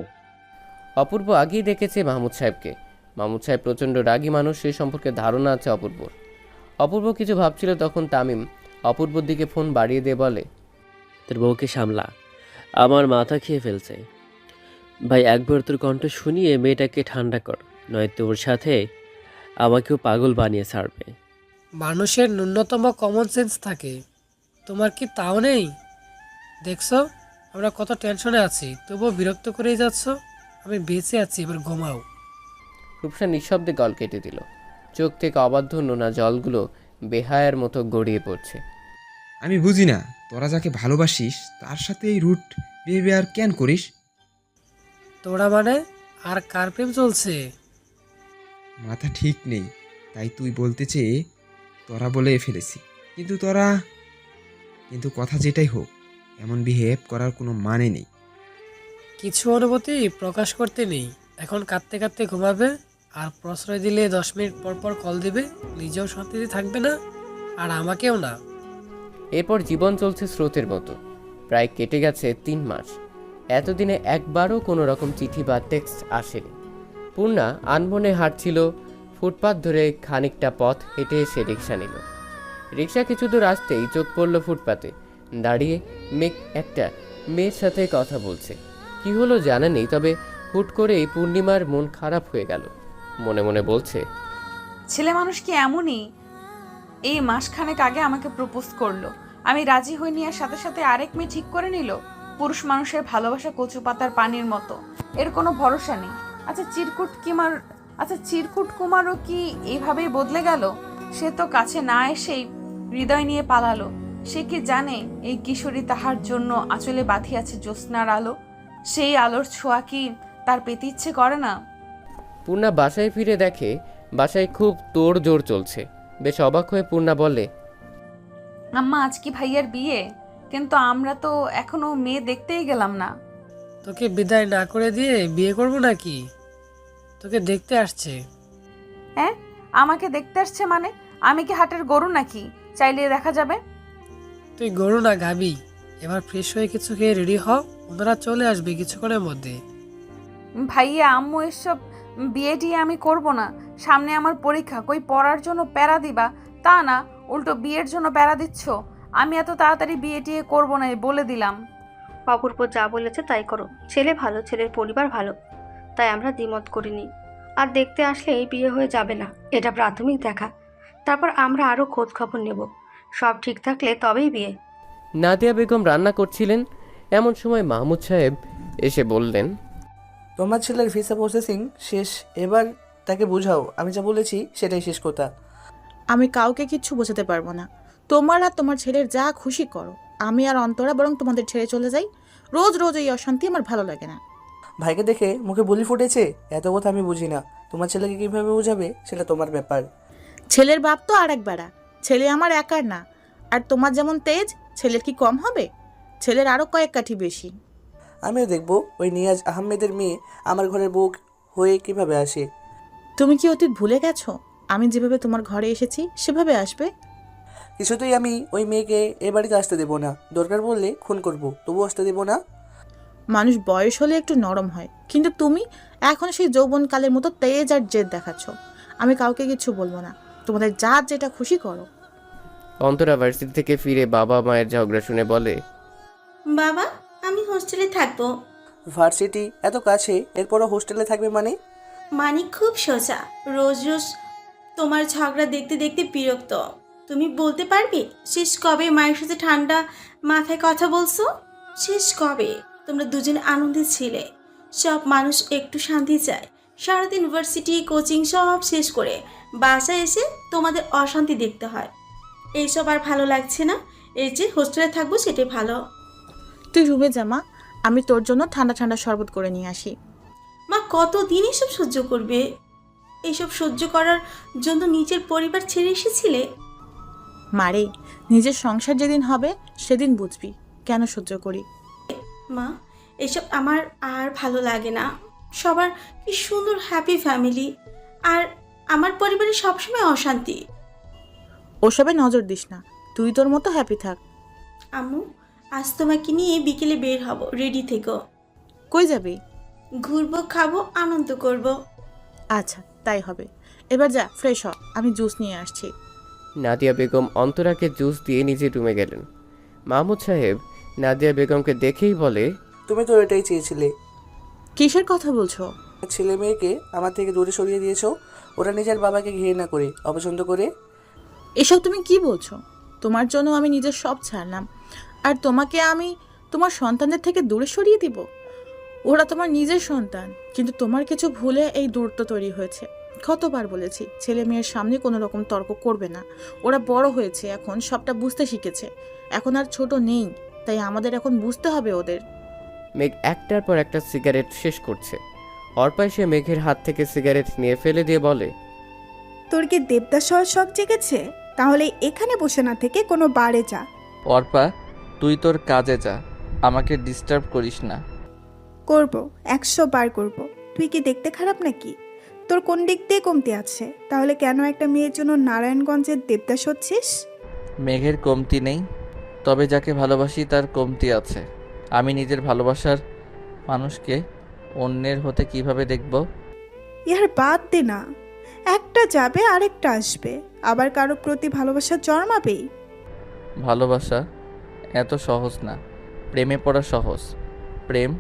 অপূর্ব আগেই দেখেছে মাহমুদ সাহেবকে। মাহমুদ সাহেব প্রচণ্ড রাগী মানুষ, সে সম্পর্কে ধারণা আছে অপূর্বর। অপূর্ব কিছু ভাবছিল, তখন তামিম অপূর্বর দিকে ফোন বাড়িয়ে দিয়ে বলে, তোর বউকে সামলা, আমার মাথা খেয়ে ফেলছে। ভাই একবার তোর কণ্ঠ শুনিয়ে মেয়েটাকে ঠান্ডা কর, নয়তো ওর সাথে আমাকেও পাগল বানিয়ে ছাড়বে। মানুষের ন্যূনতম কমন সেন্স থাকে, তোমার কি তাও নেই? দেখছো আমরা কত টেনশনে আছি, তবুও বিরক্ত করেই যাচ্ছ। আমি বেঁচে আছি, এবার ঘুমাও। রূপসা নিঃশব্দে গল কেটে দিল। চোখ থেকে অবাধ্য নোনা জলগুলো বেহায়ার মতো গড়িয়ে পড়ছে। আমি বুঝি না, তোরা যাকে ভালোবাসিস তার সাথে এই রুট বিহেভিয়ার কেন করিস? তোরা মানে? আর কার প্রেম চলছে? মাথা ঠিক নেই, তাই তুই বলতে চেয়ে তোরা বলে ফেলেছি। কিন্তু কথা যেটাই হোক, এমন বিহেভ করার কোনো মানে নেই। কিছু অনুভূতি প্রকাশ করতে নেই। এখন কাঁদতে কাঁদতে ঘুমাবে, আর প্রশ্রয় দিলে 10 মিনিট পর পর কল দিবে। নিজেও শান্তিতে থাকবে না, আর আমাকেও না। এরপর জীবন চলছে স্রোতের মতো। প্রায় কেটে গেছে 3 মাস। এতদিনে একবারও কোনো রকম চিঠি বা টেক্সট আসেনি। পূর্ণা আনমনে হাঁটছিল। ফুটপাত ধরে খানিকটা পথ হেঁটে এসে রিক্সা নিল। রিক্সা কিছু দূর আসতেই চোখ পড়ল ফুটপাতে দাঁড়িয়ে একটা মেয়ের সাথে কথা বলছে। কি হলো জানা নেই, তবে হুট করেই পূর্ণিমার মন খারাপ হয়ে গেল। মনে মনে বলছে, ছেলে মানুষ কি এমনই? এই মাসখানেক আগে আমাকে প্রপোজ করলো, আমি রাজি হইনি, আর সাথে সাথে আরেক মেয়ে ঠিক করে নিল। পুরুষ মানুষের ভালোবাসা কচু পাতার পানির মতো, এর কোনো ভরসা নেই। চিরকুট কুমারও কি এইভাবেই বদলে গেল? সে তো কাছে না এসেই হৃদয় নিয়ে পালালো। সে কি জানে এই কিশোরী তাহার জন্য আঁচলে বাঁধিয়াছে জ্যোৎস্নার আলো? সেই আলোর ছোঁয়া কি তার পেতে ইচ্ছে করে না? পূর্ণা বাসায় ফিরে দেখে বাসায় খুব তোড়জোড় চলছে। বেশ অবাক হয়ে পূর্ণা বলে, আম্মা আজ কি ভাইয়ার বিয়ে? কিন্তু আমরা তো এখনো মেয়ে দেখতেই গেলাম না। তোকে বিদায় না করে দিয়ে বিয়ে করব নাকি? তোকে দেখতে আসছে। হ্যাঁ, আমাকে দেখতে আসছে মানে? আমি কি হাটের গরু নাকি চাইলে দেখা যাবে? তুই গরু না গাবি। এবার ফ্রেশ হয়ে কিছু খেয়ে রেডি হ, ওনারা চলে আসবে কিছুক্ষণের মধ্যে। ভাইয়া আম্মু এসব বিয়ে টিয়ে আমি করব না। সামনে আমার পরীক্ষা, কই পড়ার জন্য প্যারা দিবা তা না, উল্টো বিয়ের জন্য প্যারা দিচ্ছ। আমি এত তাড়াতাড়ি বিয়ে টিয়ে করবো না, বলে দিলাম। অপূর্ব যা বলেছে তাই করো। ছেলে ভালো, ছেলের পরিবার ভালো, তাই আমরা দ্বিমত করিনি। আর দেখতে আসলেই বিয়ে হয়ে যাবে না, এটা প্রাথমিক দেখা। তারপর আমরা আরও খোঁজ খবর নেব, সব ঠিক থাকলে তবেই বিয়ে। নাদিয়া বেগম রান্না করছিলেন। এমন সময় মাহমুদ সাহেব এসে বললেন, তোমার ছেলের ভিসা প্রসেসিং শেষ, এবার তাকে বুঝাও আমি যা বলেছি সেটাই শেষ কথা। আমি কাউকে কিচ্ছু বোঝাতে পারবো না। তোমার আর তোমার ছেলের যা খুশি করো। আমি আর অন্তরা বরং তোমাদের ছেড়ে চলে যাই। রোজ রোজ এই অশান্তি আমার ভালো লাগে না। ভাইকে দেখে মুখে বুলি ফুটেছে, এত কথা আমি বুঝি না। তোমার ছেলেকে কীভাবে বোঝাবে সেটা তোমার ব্যাপার। ছেলের বাপ তো আর এক বেড়া, ছেলে আমার একার না। আর তোমার যেমন তেজ, ছেলের কি কম হবে? ছেলের আরও কয়েক কাঠি বেশি। আমিও দেখব ওই নিয়াজ আহমেদের মেয়ে আমার ঘরের বউ হয়ে কিভাবে আসে। তুমি কি অতীত ভুলে গেছো? আমি যেভাবে তোমার ঘরে এসেছি সেভাবে আসবে। কিছুতেই আমি ওই মেয়েকে এ বাড়িতে আসতে দেবো না। দরকার বললে খুন করব, তবুও আসতে দেবো না। মানুষ বয়স হলে একটু নরম হয়, কিন্তু তুমি এখন সেই যৌবনকালের মতো তেজ আর জেদ দেখাচ্ছ। আমি কাউকে কিছু বলবো না, তোমাদের যার যেটা খুশি করো। অন্তরা ভার্সিটি থেকে ফিরে বাবা মায়ের ঝগড়া শুনে বলে, বাবা আমি হোস্টেলে থাকবো। ভার্সিটি এত কাছে, এরপরও হোস্টেলে থাকবে মানে? মানে খুব সোজা, রোজ রোজ তোমার ঝগড়া দেখতে দেখতে বিরক্ত। তুমি বলতে পারবে শেষ কবে মায়ের সাথে ঠান্ডা মাথায় কথা বলছো? শেষ কবে তোমরা দুজন আনন্দে ছিলে? সব মানুষ একটু শান্তি চায়। সারাদিন ইউনিভার্সিটি কোচিং সব শেষ করে বাসায় এসে তোমাদের অশান্তি দেখতে হয়। এইসব আর ভালো লাগছে না। এই যে হোস্টেলে থাকবো সেটাই ভালো। তুই রুমে যা মা, আমি তোর জন্য ঠান্ডা ঠান্ডা শরবত করে নিয়ে আসি। মা কতদিন এসব সহ্য করবে? এইসব সহ্য করার জন্য নিজের পরিবার ছেড়ে এসেছিলে? মারে, নিজের সংসার যেদিন হবে সেদিন বুঝবি কেন সহ্য করি। মা এসব আমার আর ভালো লাগে না। সবার কি সুন্দর হ্যাপি ফ্যামিলি, আর আমার পরিবারে সবসময় অশান্তি। ওসবে নজর দিস না, তুই তোর মতো হ্যাপি থাক। আম্মু আজ তোমাকে নিয়ে বিকেলে বের হব, রেডি থেকো। কই যাবি? ঘুরবো, খাবো, আনন্দ করব। আচ্ছা তাই হবে। এবার যা ফ্রেশ হ, আমি জুস নিয়ে আসছি। নাদিয়া বেগম অন্তরাকে জুস দিয়ে নিজের রুমে গেলেন। মাহমুদ সাহেব নাদিয়া বেগমকে দেখেই বলে, তুমি তো এটাই চেয়েছিলে। কিসের কথা বলছো? ছেলে মেয়েকে আমার থেকে দূরে সরিয়ে দিয়েছো। ওরা নিজের বাবাকে ঘৃণা করে, অপছন্দ করে। এসব তুমি কি বলছো? তোমার জন্য আমি নিজের সব ছাড়লাম, আর তোমাকে আমি তোমার সন্তানদের থেকে দূরে সরিয়ে দিব? ওরা তোমার নিজের সন্তান, কিন্তু তোমার কিছু ভুলে এই দূরত্ব তৈরি হয়েছে। কতবার বলেছি ছেলে মেয়ের সামনে কোনো রকম তর্ক করবে না। ওরা বড় হয়েছে, এখন সবটা বুঝতে শিখেছে, এখন আর ছোট নেই। তাই আমাদের এখন বুঝতে হবে ওদের। মেঘ একটার পর একটা সিগারেট শেষ করছে। অর্পা এসে মেঘের হাত থেকে সিগারেট নিয়ে ফেলে দিয়ে বলে, তোর কি দেবদাস হওয়ার শখ জেগেছে? তাহলে এখানে বসে না থেকে কোনো বারে যা। অর্পা, তুই তোর কাজে যা, আমাকে ডিস্টার্ব করিস না। করব, 100 বার করব। তুই কি দেখতে খারাপ নাকি? তোর কোন দিক দিয়ে কমতি আছে? তাহলে কেন একটা মেয়ের জন্য নারায়ণগঞ্জের দেবদাস হচ্ছিস? মেঘের কমতি নেই, তবে যাকে ভালোবাসি তার কমতি আছে। আমি নিজের ভালোবাসার মানুষকে অন্যের হতে কিভাবে দেখব? ইয়ার বাদ দে না, একটা যাবে আরেকটা আসবে, আবার কারো প্রতি ভালোবাসা জন্মাবেই। ভালোবাসা এত সহজ না। প্রেমে পড়া সহজ, প্রেম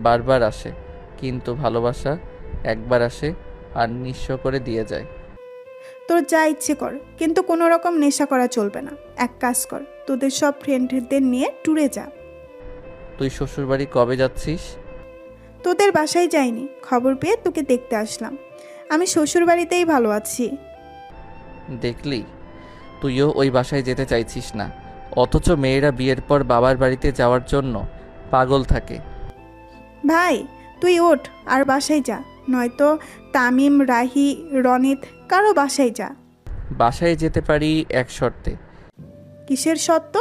বারবার আসে, কিন্তু ভালোবাসা একবার আসে আর নিঃস্ব করে দিয়ে যায়। তোর যা ইচ্ছে কর, কিন্তু কোনো রকম নেশা করা চলবে না। এক কাজ কর, তোদের সব ফ্রেন্ডদের নিয়ে ট্যুরে যা। তুই শ্বশুরবাড়ি কবে যাচ্ছিস? তোদের বাসায় যাইনি, খবর পেয়ে তোকে দেখতে আসলাম। আমি শ্বশুর বাড়িতেই ভালো আছি। দেখলি, তুইও ওই বাসায় যেতে চাইছিস না, অথচ মেয়েরা বিয়ের পর বাবার বাড়িতে যাওয়ার জন্য পাগল থাকে। ভাই তুই ওঠ আর বাসায় যা, নয়তো তামিম, রাহি, রনিত কারো বাসায় যা। বাসায় যেতে পারি এক শর্তে। কিসের সত্য?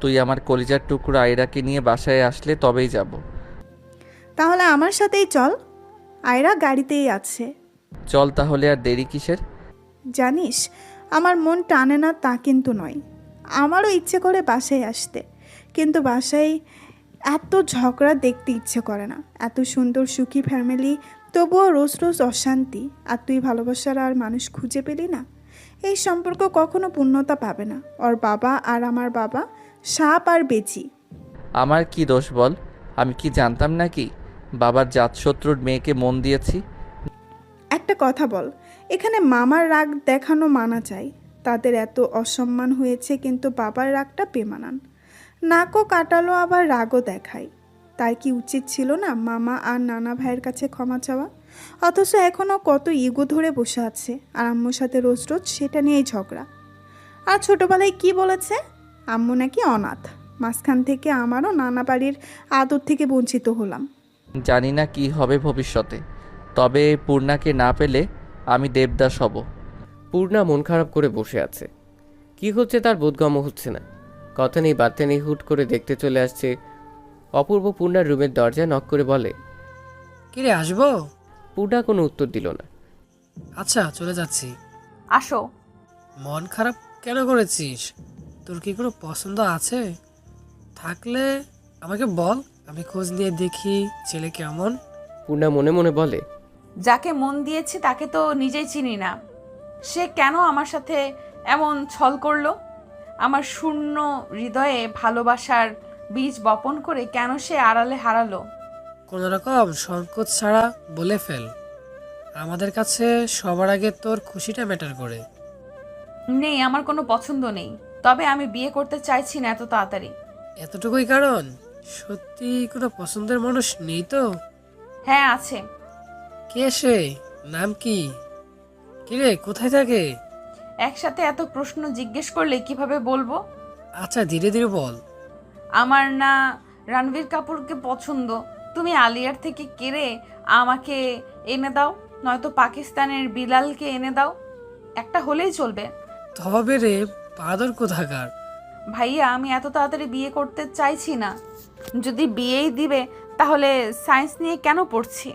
তুই আমার কলিজার টুকরো আয়রাকে নিয়ে বাসায় আসলে তবেই যাব। তাহলে আমার সাথেই চল, আয়রা গাড়িতেই আছে। চল তাহলে, আর দেরি কিসের? জানিস আমার মন টানে না তা কিন্তু নয়, আমারও ইচ্ছে করে বাসায় আসতে, কিন্তু বাসায় এত ঝগড়া দেখতে ইচ্ছে করে না। এত সুন্দর সুখী ফ্যামিলি, তবুও রোজ রোজ অশান্তি। আর তুই ভালোবাসার আর মানুষ খুঁজে পেলি না। এই সম্পর্ক কখনো পূর্ণতা পাবে না। ওর বাবা আর আমার বাবা সাপ আর বেচি। আমার কি দোষ বল? আমি কি জানতাম নাকি বাবার জাতশত্রুর মেয়েকে মন দিয়েছি? একটা কথা বল, এখানে মামার রাগ দেখানো মানা চাই। তাদের এত অসম্মান হয়েছে, কিন্তু বাবার রাগটা বেমানান। নাকও কাটালো আবার রাগও দেখায়। তার কি উচিত ছিল না মামা আর নানা ভাইয়ের কাছে ক্ষমা চাওয়া? অথচ এখনও কত ইগো ধরে বসে আছে, আর আম্মুর সাথে রোজ রোজ সেটা নিয়েই ঝগড়া। আর ছোটবেলায় কি বলেছে, আম্মু নাকি অনাথ। মাঝখান থেকে আমারও নানা বাড়ির আদর থেকে বঞ্চিত হলাম। জানি না কি হবে ভবিষ্যতে, তবে পূর্ণাকে না পেলে আমি দেবদাস হব। পূর্ণা মন খারাপ করে বসে আছে। কি হচ্ছে তার বোধগম্য হচ্ছে না। কথা নেই বার্তা নেই, হুট করে দেখতে চলে আসছে অপূর্ব পূর্ণার রুমের দরজায় নক করে বলে, কিরে আসবো? পূর্ণা কোনো উত্তর দিল না। আচ্ছা চলে যাচ্ছি। আসো। মন খারাপ কেন করেছিস? তোর কি কোনো পছন্দ আছে? থাকলে আমাকে বল, আমি খোঁজ নিয়ে দেখি ছেলে কেমন। পূর্ণা মনে মনে বলে, যাকে মন দিয়েছি তাকে তো নিজেই চিনি না। সে কেন আমার সাথে এমন ছল করলো? আমার শূন্য হৃদয়ে ভালোবাসার বীজ বপন করে কেন সে আড়ালে হারালো? কোনো রকম সংকোচ ছাড়া বলে ফেল। আমাদের কাছে সবার আগে তোর খুশিটা ম্যাটার করে। নেই, আমার কোনো পছন্দ নেই। তবে আমি বিয়ে করতে চাইছি না এত তাড়াতাড়ি। এতটুকুই কারণ? সত্যি কোনো পছন্দের মানুষ নেই তো? হ্যাঁ আছে। কে সে? নাম কি? কিরে কোথায় থাকে? একসাথে এত প্রশ্ন জিজ্ঞেস করলে কিভাবে বলবো? আচ্ছা ধীরে ধীরে বল। আমার না রণবীর কাপুরকে পছন্দ। তুমি আলিয়ার থেকে কেড়ে আমাকে এনে দাও, নয়তো পাকিস্তানের বিলালকে এনে দাও। একটা হলেই চলবে। তবে রে পাদর কোথাকার। ভাইয়া আমি এত তাড়াতাড়ি বিয়ে করতে চাইছি না। যদি বিয়েই দিবে তাহলে সায়েন্স নিয়ে কেন পড়ছি?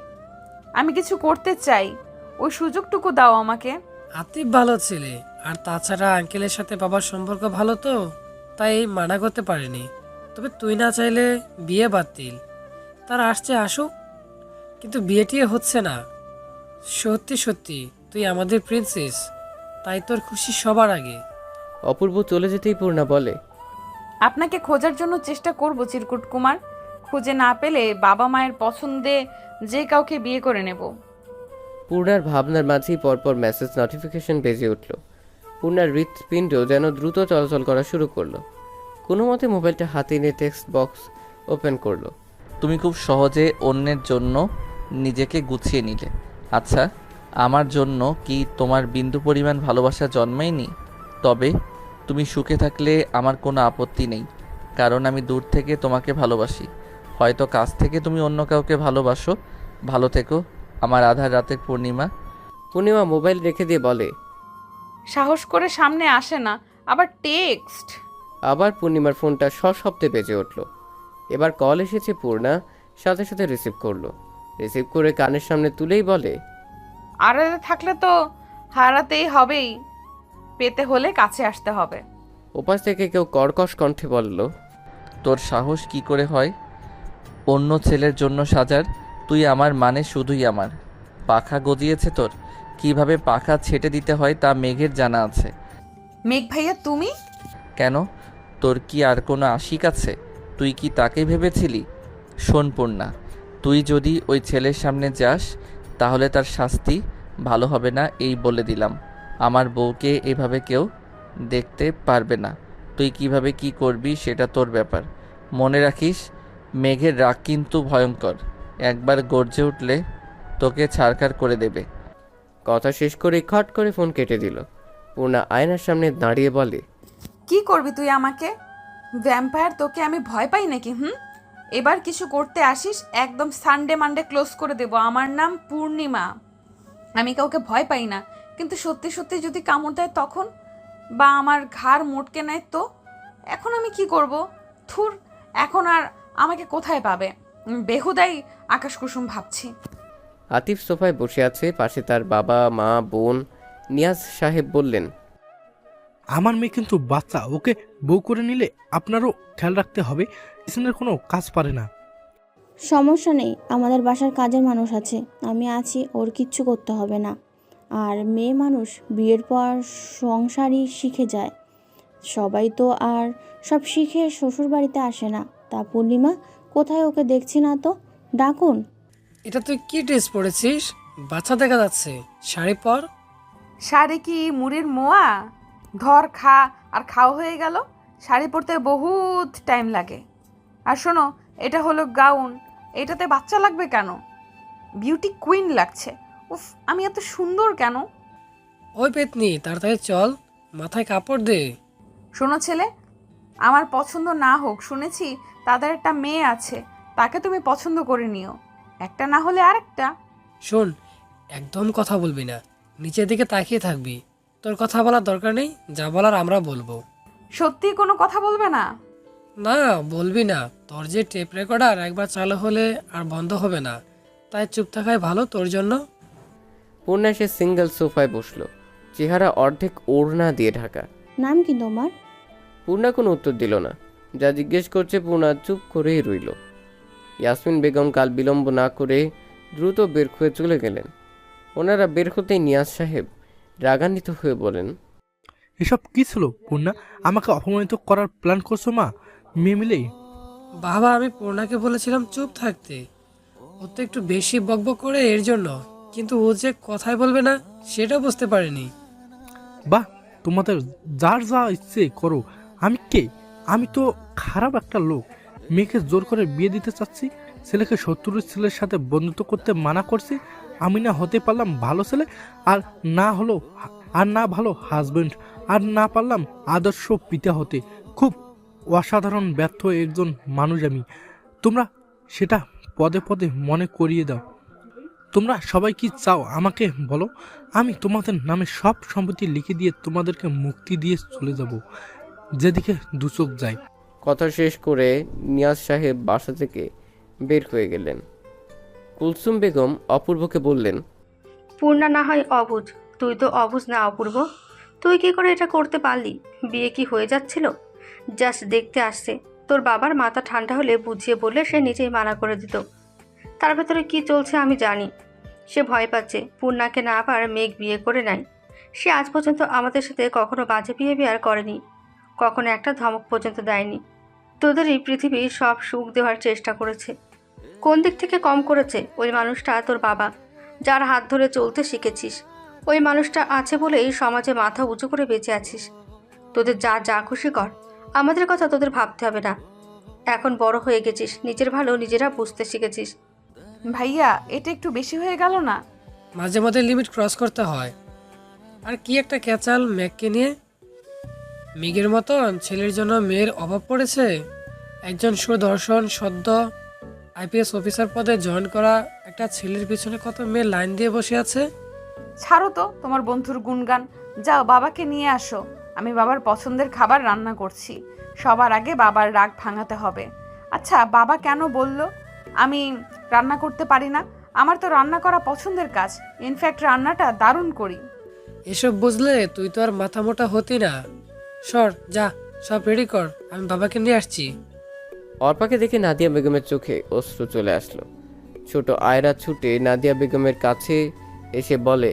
আমি কিছু করতে চাই, ওই সুযোগটুকু দাও আমাকে। আতিফ ভালো ছেলে, আর তাছাড়া আঙ্কেলের সাথে বাবার সম্পর্ক ভালো তো, তাই মানা করতে পারিনি। তবে তুই না চাইলে বিয়ে বাতিল। তার আসছে আসুক, কিন্তু বিয়েটি হচ্ছে না। সত্যি সত্যি তুই আমাদের প্রিন্সেস, তাই তোর খুশি সবার আগে। অপূর্ব চলে যেতেই পূর্ণা বলে, আপনাকে খোঁজার জন্য চেষ্টা করব চিরকুট কুমার। খুঁজে না পেলে বাবা মায়ের পছন্দে যে কাউকে বিয়ে করে নেব। পূর্ণার ভাবনার মাঝেই পরপর মেসেজ নোটিফিকেশন বেজে উঠল। পূর্ণার হৃৎপিণ্ড যেন দ্রুত চলাচল করা শুরু করলো। কোনো মতে মোবাইলটা হাতে নিয়ে টেক্সট বক্স ওপেন করলো। তুমি খুব সহজে অন্যের জন্য নিজেকে গুছিয়ে নিলে। আচ্ছা, আমার জন্য কি তোমার বিন্দু পরিমাণ ভালোবাসা জন্মায়নি? তবে তুমি সুখে থাকলে আমার কোনো আপত্তি নেই, কারণ আমি দূর থেকে তোমাকে ভালোবাসি। হয়তো কাছ থেকে তুমি অন্য কাউকে ভালোবাসো। ভালো থেকো আমার আধার রাতের পূর্ণিমা। পূর্ণিমা মোবাইল রেখে দিয়ে বলে, সাহস করে সামনে আসে না, আবার টেক্সট। আবার পূর্ণিমার ফোনটা সশব্দে বেজে উঠল। এবার কল এসেছে। পূর্ণা সাথে সাথে রিসিভ করলো। রিসিভ করে কানের সামনে তুলেই বলে, আড়ালে থাকলে তো হারাতেই হবেই, পেতে হলে কাছে আসতে হবে। ওপাশ থেকে কেউ কর্কশ কণ্ঠে বলল, তোর সাহস কি করে হয় অন্য ছেলের জন্য সাজার? তুই আমার মানে শুধুই আমার। পাখা গজিয়েছে তোর? কিভাবে পাখা ছেটে দিতে হয় তা মেঘের জানা আছে। মেঘ ভাইয়া তুমি? কেন, তোর কি আর কোনো আশিক আছে? তুই কি তাকে ভেবেছিলি? শোন পূর্ণা, তুই যদি ওই ছেলের সামনে যাস তাহলে তার শাস্তি ভালো হবে না, এই বলে দিলাম। আমার বউকে এভাবে কেউ দেখতে পারবে না। তুই কিভাবে কি করবি সেটা তোর ব্যাপার। মনে রাখিস, মেঘের রাগ কিন্তু ভয়ঙ্কর। একবার গর্জে উঠলে তোকে ছাড়খাড় করে দেবে। কথা শেষ করে খট করে ফোন কেটে দিল। পূর্ণা আয়নার সামনে দাঁড়িয়ে বলে, কি করবি তুই আমাকে? ভ্যাম্পায়ার, তোকে আমি ভয় পাই নাকি? এবার কিছু করতে আসিস একদম সানডে মানডে ক্লোজ করে দেব। আমার নাম পূর্ণিমা। আমি কাউকে ভয় পাই না, কিন্তু সত্যি সত্যি যদি কামড় দেয় তখন, বা আমার ঘাড় মোটকে নেয় তো? এখন আমি কি করব? থুর, এখন আর আমাকে কোথায় পাবে? বেহুদাই আকাশ কুসুম ভাবছি। আতিফ সোফায় বসে আছে। পাশে তার বাবা মা বোন। নিয়াজ সাহেব বললেন, আমার মেয়ে কিন্তু বাচ্চা, ওকে বউ করে নিলে আপনারও খেয়াল রাখতে হবে। কিচেনের কোনো কাজ পারে না। সমস্যা নেই, আমাদের বাসার কাজের মানুষ আছে, আমি আছি, ওর কিচ্ছু করতে হবে না। আর মেয়ে মানুষ বিয়ের পর সংসারই শিখে যায়। সবাই তো আর সব শিখে শ্বশুর বাড়িতে আসে না। তা পূর্ণিমা কোথায়? ওকে দেখছি না তো, ডাকুন। এটা তুই কি ড্রেস পরেছিস? বাচ্চা দেখা যাচ্ছে। শাড়ি পর। শাড়ি কি মুড়ির মোয়া? ধর, খা, আর খাওয়া হয়ে গেল। শাড়ি পরতে বহুত টাইম লাগে। আর শোনো, এটা হলো গাউন, এটাতে বাচ্চা লাগবে কেন? বিউটি কুইন লাগছে। উফ, আমি এত সুন্দর কেন? ওই পেতনি, তাড়াতাড়ি চল, মাথায় কাপড় দে। শোনো ছেলে, আমার পছন্দ না হোক, শুনেছি তাদের একটা মেয়ে আছে, তাকে তুমি পছন্দ করে নিও, একটা না হলে আরেকটা। শোন, একদম কথা বলবি না, নিচের দিকে তাকিয়ে থাকবি। তোর কথা বলার দরকার নেই, যা বলার আমরা বলবো। সত্যি কোনো কথা বলবে না? না, বলবি না। তোর যে টেপ রেকর্ডার একবার চালু হলে আর বন্ধ হবে না, তাই চুপ থাকাই ভালো তোর জন্য। পূর্ণা সে সিঙ্গেল সোফায় বসলো, চেহারা অর্ধেক ওড়না দিয়ে ঢাকা। নাম কি তোমার? পূর্ণা কোনো উত্তর দিল না। যা জিজ্ঞেস করছে পূর্ণা চুপ করেই রইল। ইয়াসমিন বেগম কাল বিলম্ব না করে দ্রুত বের হয়ে চলে গেলেন। ওনারা বের হতেই নিয়াজ সাহেব রাগান্বিত হয়ে বলেন, এসব কি ছিল পূর্ণা? আমাকে অপমানিত করার প্ল্যান করছো মা, মেয়ে মিলেই? বাবা, আমি পূর্ণাকে বলেছিলাম চুপ থাকতে। ও তো একটু বেশি বকবক করে এর জন্য, কিন্তু ও যে কথাই বলবে না সেটা বুঝতে পারিনি। বাহ, তোমাদের যার যা ইচ্ছে করো। আমি কে? আমি তো খারাপ একটা লোক। মেয়েকে জোর করে বিয়ে দিতে চাচ্ছি, ছেলেকে শত্রুর ছেলের সাথে বন্ধুত্ব করতে মানা করছি। আমি না হতে পারলাম ভালো ছেলে, আর না ভালো হাজবেন্ড, আর না পারলাম আদর্শ পিতা হতে। খুব অসাধারণ ব্যর্থ একজন মানুষ আমি। তোমরা সেটা পদে পদে মনে করিয়ে দাও। তোমরা সবাই কি চাও আমাকে বলো। আমি তোমাদের নামে সব সম্পত্তি লিখে দিয়ে তোমাদেরকে মুক্তি দিয়ে চলে যাব, যেদিকে দুচোখ যায়। কথা শেষ করে নিয়াজ সাহেব বাসা থেকে বের হয়ে গেলেন। কুলসুম বেগম অপূর্বকে বললেন, পূর্ণা না হয় অবুঝ, তুই তো অবুঝ না অপূর্ব। তুই কি করে এটা করতে পারলি? বিয়ে কি হয়ে যাচ্ছিল? জাস্ট দেখতে আসছে। তোর বাবার মাথা ঠান্ডা হলে বুঝিয়ে বললে সে নিজেই মানা করে দিত। তার ভেতরে কি চলছে আমি জানি। সে ভয় পাচ্ছে পূর্ণাকে না আবার মেঘ বিয়ে করে নাই। সে আজ পর্যন্ত আমাদের সাথে কখনো বাজে বিহেভিয়ার করেনি, কখনো একটা ধমক পর্যন্ত দেয়নি। তোদের এই পৃথিবী সব সুখ দেওয়ার চেষ্টা করেছে। কোন দিক থেকে কম করেছে? ওই মানুষটা তোর বাবা, যার হাত ধরে চলতে শিখেছিস। ওই মানুষটা আছে বলেই সমাজে মাথা উঁচু করে বেঁচে আছিস। তোদের যা যা খুশি কর, আমাদের কথা তোদের ভাবতে হবে না। এখন বড় হয়ে গেছিস, নিজের ভালো নিজেরা বুঝতে শিখেছিস। ভাইয়া, এটা একটু বেশি হয়ে গেল না? মাঝে মধ্যে লিমিট ক্রস করতে হয়। আর কি একটা ক্যাচাল মেঘকে নিয়ে। মেঘের মতন ছেলের জন্য মেয়ের অভাব পড়েছে। একজন সুদর্শন সদ্য আইপিএস অফিসার পদে জয়েন করা একটা ছেলের পিছনে কত মেয়ে লাইন দিয়ে বসে আছে। ছাড়ো তো তোমার বন্ধুর গুণগান। যাও বাবাকে নিয়ে আসো, আমি বাবার পছন্দের খাবার রান্না করছি। সবার আগে বাবার রাগ ভাঙাতে হবে। আচ্ছা, বাবা কেন বলল আমি রান্না করতে পারি না? আমার তো রান্না করা পছন্দের কাজ। ইনফ্যাক্ট রান্নাটা দারুণ করি। এসব বুঝলে তুই তো আর মাথা মোটা হতি না। সর, যা, সব রেডি কর, আমি বাবাকে নিয়ে আসছি। অর্পাকে দেখে নাদিয়া বেগমের চোখে অশ্রু চলে আসলো। ছোট আয়রা ছুটে নাদিয়া বেগমের কাছে এসে বলে,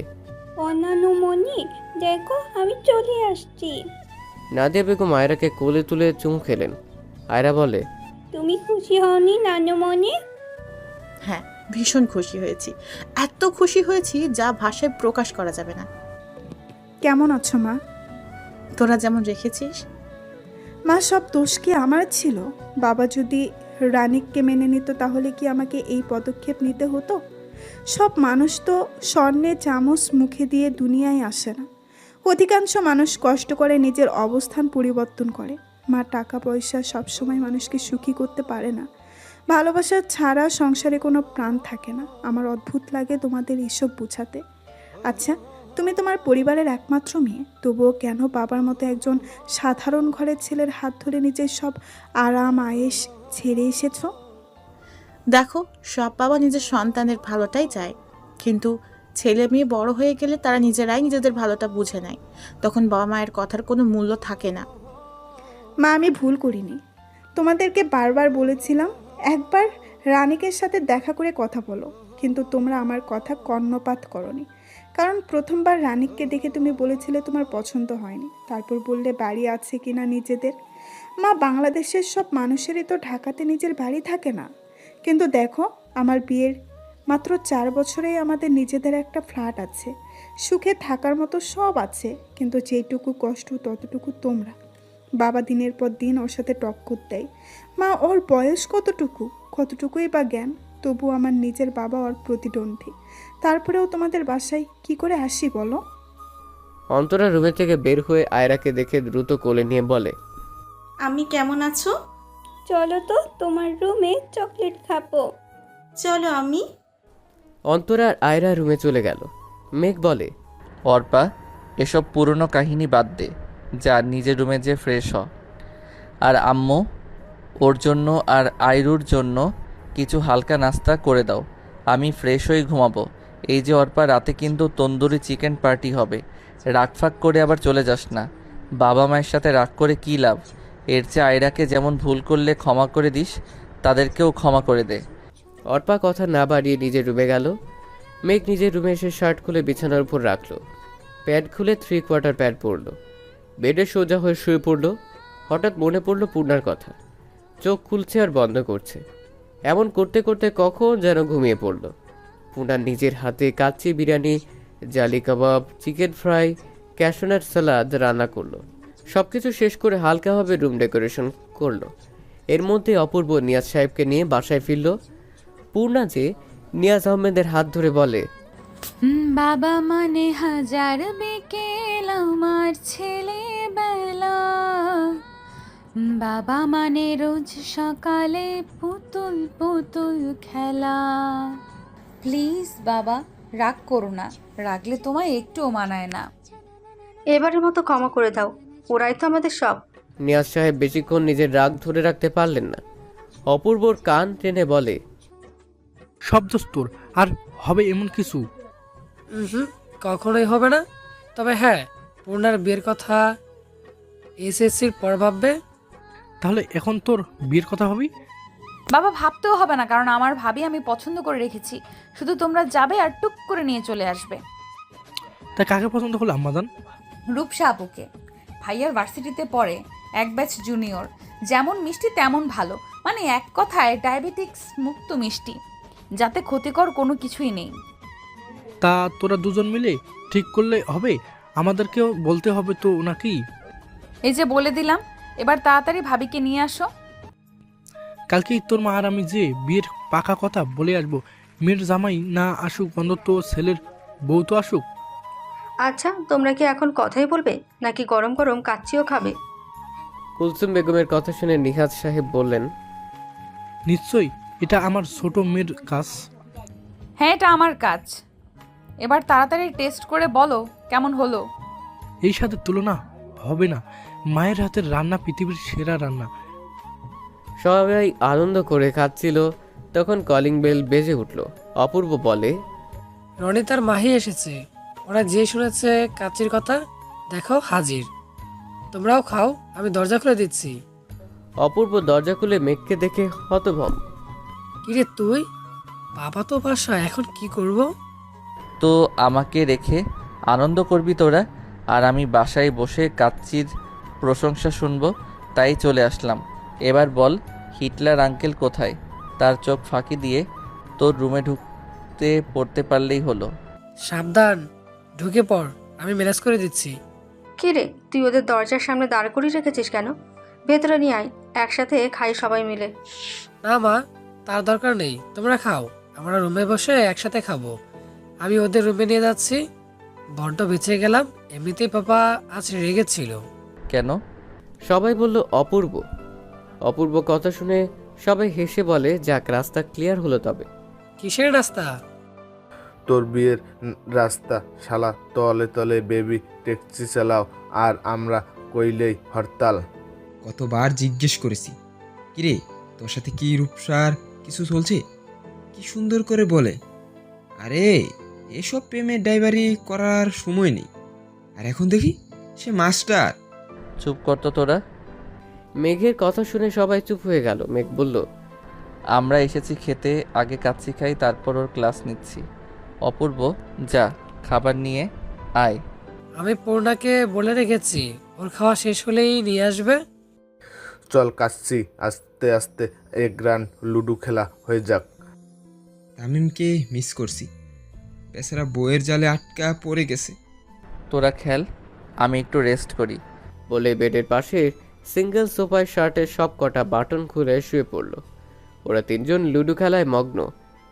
অনানুমনি, দেখো আমি চলে আসছি। নাদিয়া বেগম আয়রাকে কোলে তুলে চুমু খেলেন। আয়রা বলে, তুমি খুশি হওনি নানুমনি? হ্যাঁ, ভীষণ খুশি হয়েছি। এত খুশি হয়েছি যা ভাষায় প্রকাশ করা যাবে না। কেমন আছো মা? তোরা যেমন রেখেছিস। মা, সব দোষ কি আমার ছিল? বাবা যদি রানিককে মেনে নিত তাহলে কি আমাকে এই পদক্ষেপ নিতে হতো? সব মানুষ তো স্বর্ণের চামচ মুখে দিয়ে দুনিয়ায় আসে না। অধিকাংশ মানুষ কষ্ট করে নিজের অবস্থান পরিবর্তন করে। মা, টাকা পয়সা সবসময় মানুষকে সুখী করতে পারে না। ভালোবাসা ছাড়া সংসারে কোনো প্রাণ থাকে না। আমার অদ্ভুত লাগে তোমাদের এইসব বোঝাতে। আচ্ছা, তুমি তোমার পরিবারের একমাত্র মেয়ে, তবুও কেন বাবার মতো একজন সাধারণ ঘরের ছেলের হাত ধরে নিজের সব আরাম আয়েশ ছেড়ে এসেছো? দেখো, সব বাবা নিজের সন্তানের ভালোটাই চায়, কিন্তু ছেলে মেয়ে বড় হয়ে গেলে তারা নিজেরাই নিজেদের ভালোটা বুঝে নেয়। তখন বাবা মায়ের কথার কোনো মূল্য থাকে না। মা, আমি ভুল করিনি। তোমাদেরকে বারবার বলেছিলাম একবার রানিকের সাথে দেখা করে কথা বলো, কিন্তু তোমরা আমার কথা কর্ণপাত করনি। কারণ প্রথমবার রানিককে দেখে তুমি বলেছিলে তোমার পছন্দ হয়নি, তারপর বললে বাড়ি আছে কিনা নিজেদের। মা, বাংলাদেশের সব মানুষেরই তো ঢাকাতে নিজের বাড়ি থাকে না। কিন্তু দেখো, আমার বিয়ের মাত্র 4 বছরেই আমাদের নিজেদের একটা ফ্ল্যাট আছে, সুখে থাকার মতো সব আছে। কিন্তু যেটুকু কষ্ট ততটুকু তোমরা। বাবা দিনের পর দিন ওর সাথে টক্কর দেয়। মা, ওর বয়স কতটুকুই বা জ্ঞান, তবু আমার নিজের বাবা ওর প্রতিদ্বন্দ্বী। তারপরেও তোমাদের বাসায় কি করে আসি বলো? অন্তরা রুমে থেকে বের হয়ে আয়রাকে দেখে দ্রুত কোলে নিয়ে বলে, আমি কেমন আছো? চলো তো তোমার রুমে চকলেট খাবো। চলো আমি। অন্তরা আর আয়রা রুমে চলে গেল। মেঘ বলে, অর্পা, এসব পুরনো কাহিনী বাদ দে, যা নিজের রুমে যে ফ্রেশ হ। আর আম্মু, ওর জন্য আর আইরুর জন্য কিছু হালকা নাস্তা করে দাও। আমি ফ্রেশ হয়ে ঘুমাবো। এই যে অর্পা, রাতে কিন্তু তন্দুরি চিকেন পার্টি হবে। রাগ ফাগ করে আবার চলে যাস না। বাবা মায়ের সাথে রাগ করে কী লাভ? এর চেয়ে আয়রাকে যেমন ভুল করলে ক্ষমা করে দিস, তাদেরকেও ক্ষমা করে দে। অর্পা কথা না বাড়িয়ে নিজের রুমে গেল। মেঘ নিজের রুমে এসে শার্ট খুলে বিছানার উপর রাখলো। প্যান্ট খুলে 3/4 প্যান্ট পরলো। বেডে সোজা হয়ে শুয়ে পড়লো। হঠাৎ মনে পড়লো পূর্ণার কথা। চোখ খুলছে আর বন্ধ করছে। এমন করতে করতে কখন যেন ঘুমিয়ে পড়লো। পূর্ণার নিজের হাতে কাচ্চি বিরিয়ানি, জালি কাবাব, চিকেন ফ্রাই, ক্যাশনাট সালাদ রান্না করলো। সব কিছু শেষ করে হালকাভাবে রুম ডেকোরেশন করলো। এর মধ্যে অপূর্ব নিয়াজ সাহেবকে নিয়ে বাসায় ফিরল। পূর্ণা যে নিয়াজ আহমেদের হাত ধরে বলে, বাবা মানে হাজার বিকেল আমার ছেলেবেলা, বাবা মানে রোজ সকালে পুতুল পুতুল খেলা। প্লিজ বাবা, রাগ করো না। রাগলে তোমায় একটুও মানায় না। এবারের মতো ক্ষমা করে দাও, ওরাই তো আমাদের সব। নিয়াজ সাহেব বেশিক্ষণ নিজের রাগ ধরে রাখতে পারলেন না। অপূর্বর কান টেনে বলে, সব দোষ তোর, আর হবে এমন কিছু? কখনোই হবে না। তবে হ্যাঁ, পূর্ণার বিয়ের কথা এসএসসির পর ভাববে। তাহলে এখন তোর বিয়ের কথা ভাবি? বাবা, ভাবতেও হবে না, কারণ আমার ভাবি আমি পছন্দ করে রেখেছি। শুধু তোমরা যাবে আর টুক করে নিয়ে চলে আসবে। তা কাকে পছন্দ করলে আম্মাজান? রূপসা আপুকে। ভাইয়ার ভার্সিটিতে পড়ে, এক ব্যাচ জুনিয়র। যেমন মিষ্টি তেমন ভালো, মানে এক কথায় ডায়াবেটিক্স মুক্ত মিষ্টি, যাতে ক্ষতিকর কোনো কিছুই নেই। তা তোরা দুজন মিলে ঠিক করলে হবে? আমাদেরকেও বলতে হবে তো নাকি? এই যে বলে দিলাম, এবার তাড়াতাড়ি ভাবিকে নিয়ে আসো। কালকেই তোর মা আর আমি যে বিয়ের পাকা কথা বলে আসবো। মেয়ের জামাই না আসুক, অন্তত ছেলের বউ তো আসুক। আচ্ছা, তোমরা কি এখন কথাই বলবে নাকি গরম গরম কাচ্চিও খাবে? কুলসুম বেগমের কথা শুনে নিহাজ সাহেব বললেন, নিশ্চয়ই, এটা আমার ছোট মেয়ের কাজ। হ্যাঁ, এটা আমার কাজ। এবার তাড়াতাড়ি টেস্ট করে বলো কেমন হলো। এই সাথে তুলনা হবে না। মায়ের হাতের রান্না পৃথিবীর সেরা রান্না। সবাই আনন্দ করে খাচ্ছিল। তখন কলিং বেল বেজে উঠল। অপূর্ব বলে, রনি তার মাহি এসেছে। ওরা যে শুনেছে কাচ্চির কথা, দেখো হাজির। তোমরাও খাও, আমি দরজা খুলে দিচ্ছি। অপূর্ব দরজা খুলে মেঘকে দেখে হতভম্ব। কিরে তুই? বাবা তো বাসা, এখন কি করব? তো আমাকে রেখে আনন্দ করবি তোরা, আর আমি বাসায় বসে কাচ্চির প্রশংসা শুনবো, তাই চলে আসলাম। এবার বল, হিটলার আঙ্কেল কোথায়? তার চোখ ফাঁকি দিয়ে তোর রুমে ঢুকতে পড়তে পারলেই হলো। সাবধান, ঢুকে পড়, আমি ম্যানেজ করে দিচ্ছি। কি রে, তুই ওদের দরজার সামনে দাঁড় করিয়ে রেখেছিস কেন? ভেতরে নিয়ে আয়, একসাথে খাই সবাই মিলে। না মা, তার দরকার নেই, তোমরা খাও। আমরা রুমে বসে একসাথে খাবো। আমি ওদের রুমে নিয়ে যাচ্ছি। বড্ড বেঁচে গেলাম। এমনিতেই পাপা আজ রেগেছিল। কেন? সবাই বলল অপূর্ব। অপূর্ব কথা শুনে সবাই হেসে বলে, যাক, রাস্তা ক্লিয়ার হলো। তবে কিসের রাস্তা? তোর বিয়ের রাস্তা। শালা তলে তলে বেবি ট্যাক্সি চালাও, আর আমরা কইলেই হরতাল। কতবার জিজ্ঞেস করেছি, কিরে তোর সাথে কি রূপসার কিছু চলছে? কি সুন্দর করে বলে, আরে এসব প্রেমের ড্রাইভারি করার সময় নেই। আর এখন দেখি সে মাস্টার। চুপ কর তো তোরা। মেঘের কথা শুনে সবাই চুপ হয়ে গেল। মেঘ বলল, আমরা এসেছি খেতে, আগে কাচ্চি খাই, তারপর ওর ক্লাস নিচ্ছি। অপূর্ব, যা খাবার নিয়ে আয়। আমি পূর্ণাকে বলে রেখেছি, ওর খাওয়া শেষ হলেই নিয়ে আসবে। চল কাচ্চি, আস্তে আস্তে এক রান লুডো খেলা হয়ে যাক। তামিমকে মিস করছি, বেচারা বইয়ের জালে আটকা পড়ে গেছে। তোরা খেল, আমি একটু রেস্ট করি। বলে বেডের পাশে সিঙ্গেল সোফায় শার্টের সব কটা বাটন খুলে শুয়ে পড়ল। ওরা তিনজন লুডো খেলায় মগ্ন।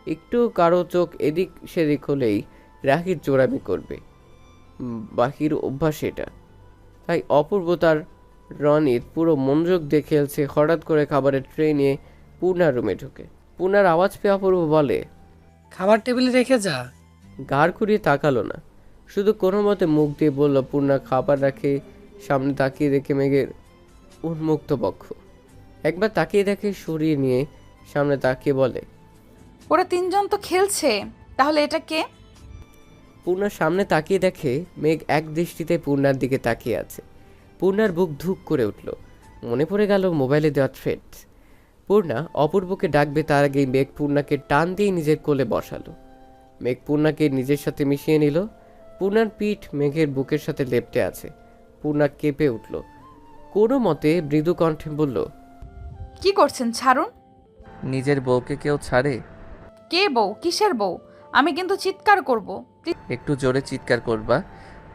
একটু কারো চোখ এদিক সেদিক হলেই রাখির চোরামি করবে। বাকির অভ্যাস এটা। তাই অপূর্ব তার রনির পুরো মনোযোগ দিয়ে খেলছে। হঠাৎ করে খাবারের ট্রে নিয়ে পূর্ণার রুমে ঢুকে। পূর্ণার আওয়াজ পেয়ে অপূর্ব বলে, খাবার টেবিলে রেখে যা। ঘাড় ঘুরিয়ে তাকালো না, শুধু কোনো মতে মুখ দিয়ে বলল, পূর্ণা খাবার রাখে সামনে তাকিয়ে দেখে মেঘের উন্মুক্ত বক্ষ। একবার তাকিয়ে দেখে সরিয়ে নিয়ে সামনে তাকিয়ে বলে, ওরা তিনজন তো খেলছে, তাহলে এটা কে? পূর্ণার সামনে তাকিয়ে দেখে মেঘ এক দৃষ্টিতে পূর্ণার দিকে তাকিয়ে আছে। পূর্ণার বুক ধুক করে উঠল, মনে পড়ে গেল মোবাইলে দেওয়া থ্রেট। পূর্ণা অপূর্বকে ডাকবে তার আগেই মেঘ পূর্ণাকে টান দিয়ে নিজের কোলে বসালো। মেঘ পূর্ণাকে নিজের সাথে মিশিয়ে নিল। পূর্ণার পিঠ মেঘের বুকের সাথে লেপ্টে আছে। পূর্ণা কেঁপে উঠল, কোনো মতে মৃদু কণ্ঠে বলল, কি করছেন? ছাড়ুন। নিজের বউকে কেউ ছাড়ে? কে বউ? কিসের বউ? আমি কিন্তু চিৎকার করব। একটু জোরে চিৎকার করবা,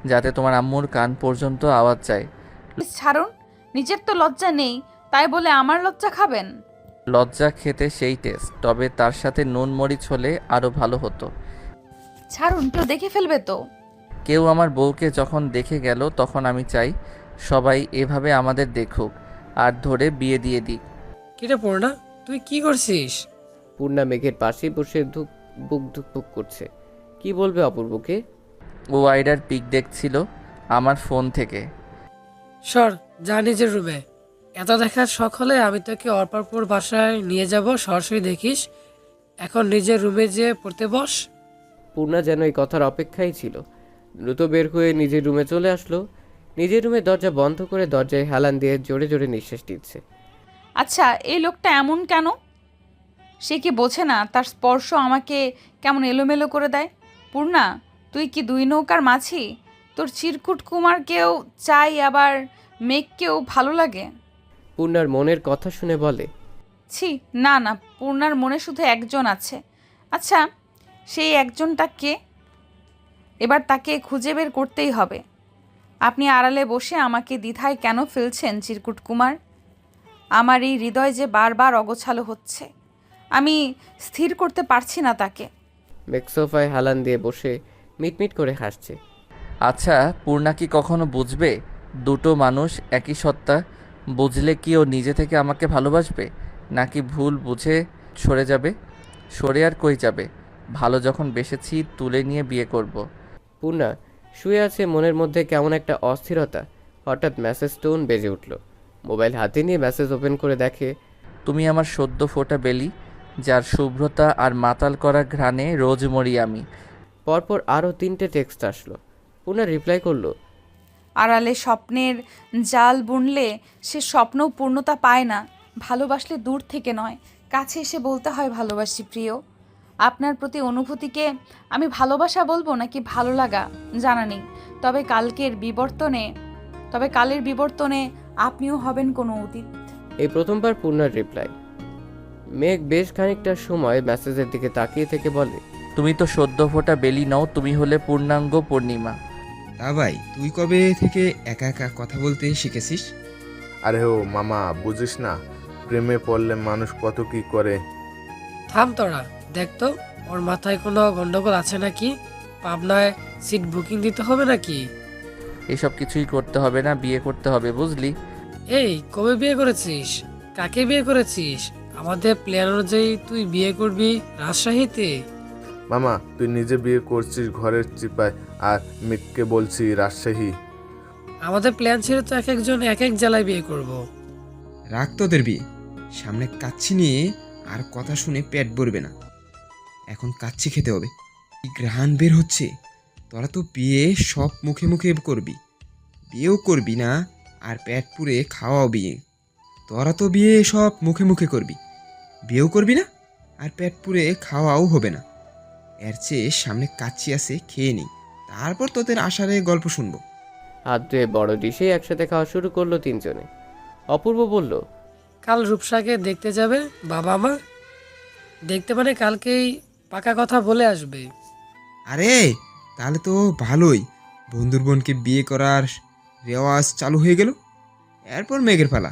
যাতে তোমার আম্মুর কান পর্যন্ত আওয়াজ যায়। প্লিজ ছাড়ুন। নিজের তো লজ্জা নেই, তাই বলে আমার লজ্জা খাবেন? লজ্জা খেতে সেই টেস্ট, তবে তার সাথে নুন মরিচ হলে আরও ভালো হতো। ছাড়ুন, কেউ দেখে ফেলবে তো। কেউ আমার বউকে যখন দেখে গেল, তখন আমি চাই সবাই এভাবে আমাদের দেখুক আর ধরে বিয়ে দিয়ে দিক। কিরে পূর্ণা, তুই কি করছিস? পূর্ণা মেঘের পাশে বসে বুক ধুকপুক করছে। কি বলবে অপূর্বকে? ও আইডার পিক দেখছিল আমার ফোন থেকে। সর, যা নিজের রুমে। এত দেখার শখ হলে আমি তোকে অর্পারপুর বাসায় নিয়ে যাব, সরাসরি দেখিস। এখন নিজের রুমে যেয়ে পড়তে বস। পূর্ণা যেন এই কথার অপেক্ষাই ছিল। দ্রুত বের হয়ে নিজের রুমে চলে আসলো। নিজের রুমে দরজা বন্ধ করে দরজায় হেলান দিয়ে জোরে জোরে নিঃশ্বাস নিচ্ছে। আচ্ছা, এই লোকটা এমন কেন? সে কি বোঝে না তার স্পর্শ আমাকে কেমন এলোমেলো করে দেয়? পূর্ণা, তুই কি দুই নৌকার মাঝি? তোর চিরকুট কুমারকেও চাই, আবার মেঘকেও ভালো লাগে। পূর্ণার মনের কথা শুনে বলে, ছি, না না, পূর্ণার মনে শুধু একজন আছে। আচ্ছা, সেই একজনটা কে? এবার তাকে খুঁজে বের করতেই হবে। আপনি আড়ালে বসে আমাকে দ্বিধায় কেন ফেলছেন চিরকুট কুমার? আমার এই হৃদয় যে বারবার অগোছালো হচ্ছে, আমি স্থির করতে পারছি না তাকে। মেঘ সোফায় হেলান দিয়ে বসে মিটমিট করে হাসছে। আচ্ছা, পূর্ণা কি কখনো বুঝবে দুটো মানুষ একই সত্তা? বুঝলে কি ও নিজে থেকে আমাকে ভালোবাসবে, নাকি ভুল বুঝে সরে যাবে? সরে আর কই যাবে? ভালো যখন বেসেছি, তুলে নিয়ে বিয়ে করব। পূর্ণা শুয়ে আছে, মনের মধ্যে কেমন একটা অস্থিরতা। হঠাৎ মেসেজ টোন বেজে উঠল। মোবাইল হাতে নিয়ে মেসেজ ওপেন করে দেখে, তুমি আমার সদ্য ফোটা বেলি, যার শুভ্রতা আর মাতাল করা ঘ্রাণে রোজ মরি আমি। পরপর আরও 3টে টেক্সট আসলো। পূর্ণা রিপ্লাই করলো, আড়ালে স্বপ্নের জাল বুনলে সে স্বপ্নও পূর্ণতা পায় না। ভালোবাসলে দূর থেকে নয়, কাছে এসে বলতে হয় ভালোবাসি প্রিয়। আপনার প্রতি অনুভূতিকে আমি ভালোবাসা বলবো নাকি ভালো লাগা জানা নেই, তবে কালের বিবর্তনে আপনিও হবেন কোনো অতীত। এই প্রথমবার পূর্ণার রিপ্লাই। মেঘ বেশ খানিকটা সময় মেসেজের দিকে তাকিয়ে থেকে বলে, তুমি তো সদ্য ফোটা বেলি নও, তুমি হলে পূর্ণাঙ্গ পূর্ণিমা। তা ভাই, তুই কবে থেকে একা একা কথা বলতে শিখেছিস? আরে ও মামা, বুঝিস না, প্রেমে পড়লে মানুষ কত কি করে। থাম তোরা, দেখ তো ওর মাথায় কোনো গন্ডগোল আছে নাকি? পাবনায় সিট বুকিং দিতে হবে নাকি? এসব কিছুই করতে হবে না, বিয়ে করতে হবে, বুঝলি? এই, কবে বিয়ে করেছিস? কাকে বিয়ে করেছিস? আমাদের প্ল্যান অনুযায়ী তুই বিয়ে করবি রাজশাহীতে। মামা, তুই নিজে বিয়ে করছিস ঘরের চিপায়, আর মেঘকে বলছি রাজশাহী। আমাদের প্ল্যান ছিল তো এক একজন এক এক জেলায় বিয়ে করব। রাখ তোদের বিয়ে, সামনে কাচ্ছি নিয়ে আর কথা শুনে পেট ভরবে না। এখন কাচ্ছি খেতে হবে। কি ঘ্রাণ বের হচ্ছে! তোরা তো বিয়ে সব মুখে মুখে করবি, বিয়েও করবি না, আর পেট পুড়ে খাওয়াও বিয়ে। তোরা তো বিয়ে সব মুখে মুখে করবি, বিয়েও করবি না, আর পেট পুড়ে খাওয়াও হবে না। এর চেয়ে সামনে কাচ্ছি আছে, খেয়ে নিই, তারপর তোদের আষাঢ়ে গল্প শুনবো। হাত ধুয়ে বড় ডিশে একসাথে খাওয়া শুরু করলো 3 জনে। অপূর্ব বলল, কাল রূপসাকে দেখতে যাবে বাবা মা। দেখতে মানে কালকেই পাকা কথা বলে আসবে। আরে তাহলে তো ভালোই, বন্ধুর বোনকে বিয়ে করার রেওয়াজ চালু হয়ে গেল। এরপর মেঘের পালা।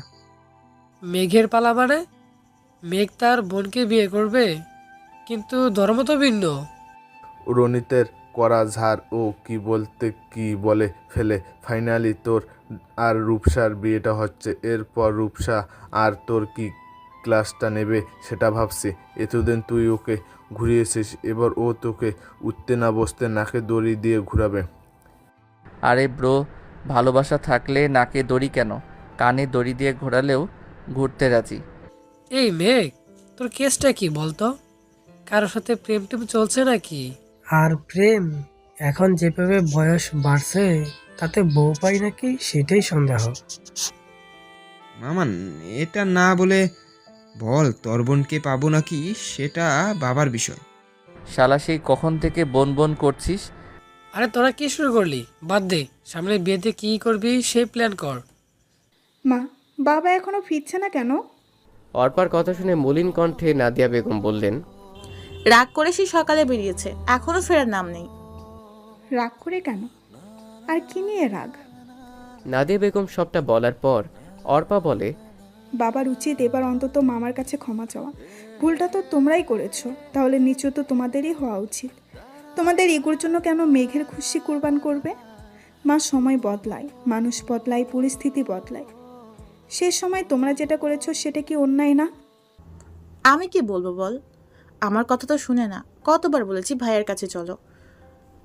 মেঘের পালা মানে? মেঘ তার বোনকে বিয়ে করবে, কিন্তু ধর্ম তো ভিন্ন। রনিতের করা ঝাড় ও কি বলতে কি বলে ফেলে। ফাইনালি তোর আর রূপসার বিয়েটা হচ্ছে। এরপর রূপসা আর তোর কি ক্লাসটা নেবে সেটা ভাবছি। এতদিন তুই ওকে ঘুরিয়েছিস, এবার ও তোকে উঠতে না বসতে নাকে দড়ি দিয়ে ঘুরাবে। আরে ব্রো, ভালোবাসা থাকলে নাকে দড়ি কেন, কানে দড়ি দিয়ে ঘোরালেও ঘুরতে রাজি। এই মেঘ, তোর কেসটা কি বলতো? কারোর সাথে প্রেম টেম চলছে নাকি? আর প্রেম এখন যেভাবে বয়স বাড়ছে তাতে বউ পাই নাকি সেটাই সন্দেহ। মামান, এটা না বলে বল তোর বোনকে পাবো নাকি, সেটা বাবার বিষয়। শালা সেই কখন থেকে বন বন করছিস? আরে তোরা কি শুরু করলি? বাদ দে, সামনে বিয়েতে কি করবি সেই প্ল্যান কর। মা, বাবা এখনো ফিরছে না কেন? অর্পার কথা শুনে মলিন কণ্ঠে নাদিয়া বেগম বললেন, রাগ করে সেই সকালে বেরিয়েছে, এখনো ফেরার নাম নেই। রাগ করে কেন? আর কি নিয়ে রাগ? নাদিয়া বেগম সবটা বলার পর অর্পা বলে, বাবার উচিত এবার অন্তত মামার কাছে ক্ষমা চাওয়া। ভুলটা তো তোমরাই করেছো, তাহলে নিচু তো তোমাদেরই হওয়া উচিত। তোমাদের ইগোর জন্য কেন মেঘের খুশি কুরবান করবে? মা, সময় বদলায়, মানুষ বদলায়, পরিস্থিতি বদলায়। সে সময় তোমরা যেটা করেছো সেটা কি অন্যায় না? আমি কি বলবো বল? আমার কথা তো শুনে না। কতবার বলেছি ভাইয়ের কাছে চলো।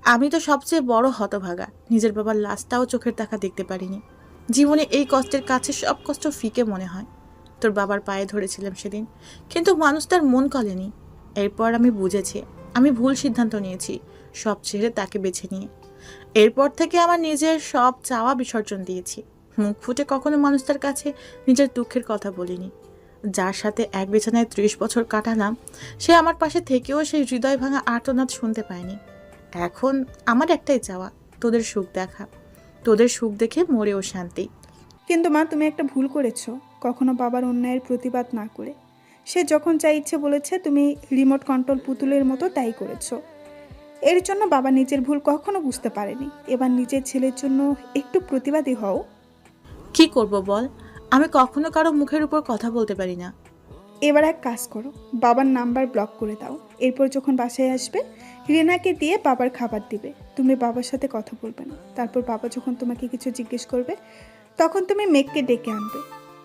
আমি তো সবচেয়ে বড় হতভাগা, নিজের বাবার লাশটাও চোখের দেখা দেখতে পারিনি। জীবনে এই কষ্টের কাছে সব কষ্ট ফিকে মনে হয়। তোর বাবার পায়ে ধরেছিলাম সেদিন, কিন্তু মানুষ তার মন কলেনি। এরপর আমি বুঝেছি আমি ভুল সিদ্ধান্ত নিয়েছি, সব ছেড়ে তাকে বেছে নিয়ে। এরপর থেকে আমার নিজের সব চাওয়া বিসর্জন দিয়েছি। মুখ ফুটে কখনো মানুষটার কাছে নিজের দুঃখের কথা বলিনি। যার সাথে এক বিছানায় 30 বছর কাটালাম, সে আমার পাশে থেকেও সেই হৃদয় ভাঙা আর্তনাদ শুনতে পায়নি। এখন আমার একটাই চাওয়া, তোদের সুখ দেখা, তোদের সুখ দেখে মরেও শান্তি। কিন্তু মা, তুমি একটা ভুল করেছো, কখনো বাবার অন্যায়ের প্রতিবাদ না করে। সে যখন যা ইচ্ছে বলেছে, তুমি রিমোট কন্ট্রোল পুতুলের মতো তাই করেছো। এর জন্য বাবা নিজের ভুল কখনো বুঝতে পারেনি। এবার নিজের ছেলের জন্য একটু প্রতিবাদী হও। কি করব বল? আমি কখনো কারো মুখের উপর কথা বলতে পারি না। এবার এক কাজ করো, বাবার নাম্বার ব্লক করে দাও। এরপর যখন বাসায় আসবে, রিনাকে দিয়ে বাবার খাবার দিবে। তুমি বাবার সাথে কথা বলবে না। তারপর বাবা যখন তোমাকে কিছু জিজ্ঞেস করবে, তখন তুমি মেঘকে ডেকে আনবে।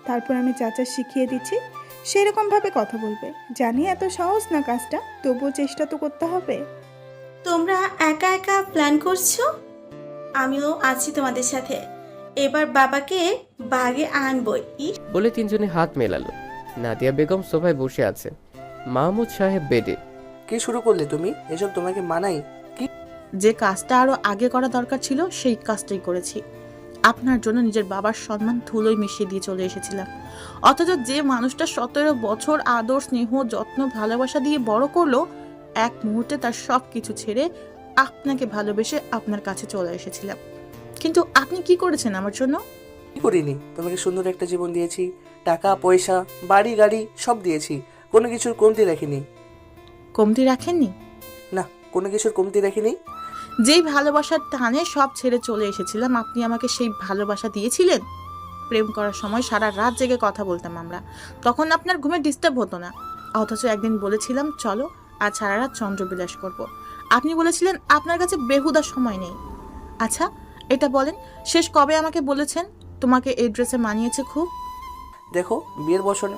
তারপর আমি যা যা শিখিয়ে দিচ্ছি সেরকমভাবে কথা বলবে। জানি এত সহজ না কাজটা, তবুও চেষ্টা তো করতে হবে। তোমরা একা একা প্ল্যান করছো, আমিও আছি তোমাদের সাথে। এবার বাবাকে বাগে আনবই। বলে তিনজনে হাত মেলালো। নাদিয়া বেগম সোফায় বসে আছে, মাহমুদ সাহেব বেডে। কি শুরু করলে তুমি? এসব তোমাকে মানাই? কি যে কাজটা আরো আগে করা দরকার ছিল সেই কাজটাই করেছি। আপনার জন্য নিজের বাবার সম্মান ধুলোয় মিশিয়ে দিয়ে চলে এসেছিলাম, অথচ যে মানুষটা 17 বছর আদর, স্নেহ, যত্ন, ভালোবাসা দিয়ে বড় করলো, এক মুহূর্তে তার সব কিছু ছেড়ে আপনাকে ভালোবেসে আপনার কাছে চলে এসেছিলাম। কিন্তু আপনি কি করেছেন আমার জন্য? কি করিনি? তোমাকে সুন্দর একটা জীবন দিয়েছি, টাকা পয়সা, বাড়ি গাড়ি সব দিয়েছি, কোনো কিছুর কমতি রাখিনি। কমতি রাখেননি? না, কোনো কিছুর কমতি রাখিনি। যেই ভালোবাসার টানে সব ছেড়ে চলে এসেছিলাম, আপনি আমাকে সেই ভালোবাসা দিয়েছিলেন। প্রেম করার সময় সারা রাত জেগে কথা বলতাম আমরা, তখন আপনার ঘুমে ডিস্টার্ব হতো না। অথচ একদিন বলেছিলাম চলো আজ সারা রাত চন্দ্রবিলাস করব, আপনি বলেছিলেন আপনার কাছে বেহুদা সময় নেই। আচ্ছা এটা বলেন, শেষ কবে আমাকে বলেছেন তোমাকে এই ড্রেসে মানিয়েছে খুব? দেখো, বিয়ের বছর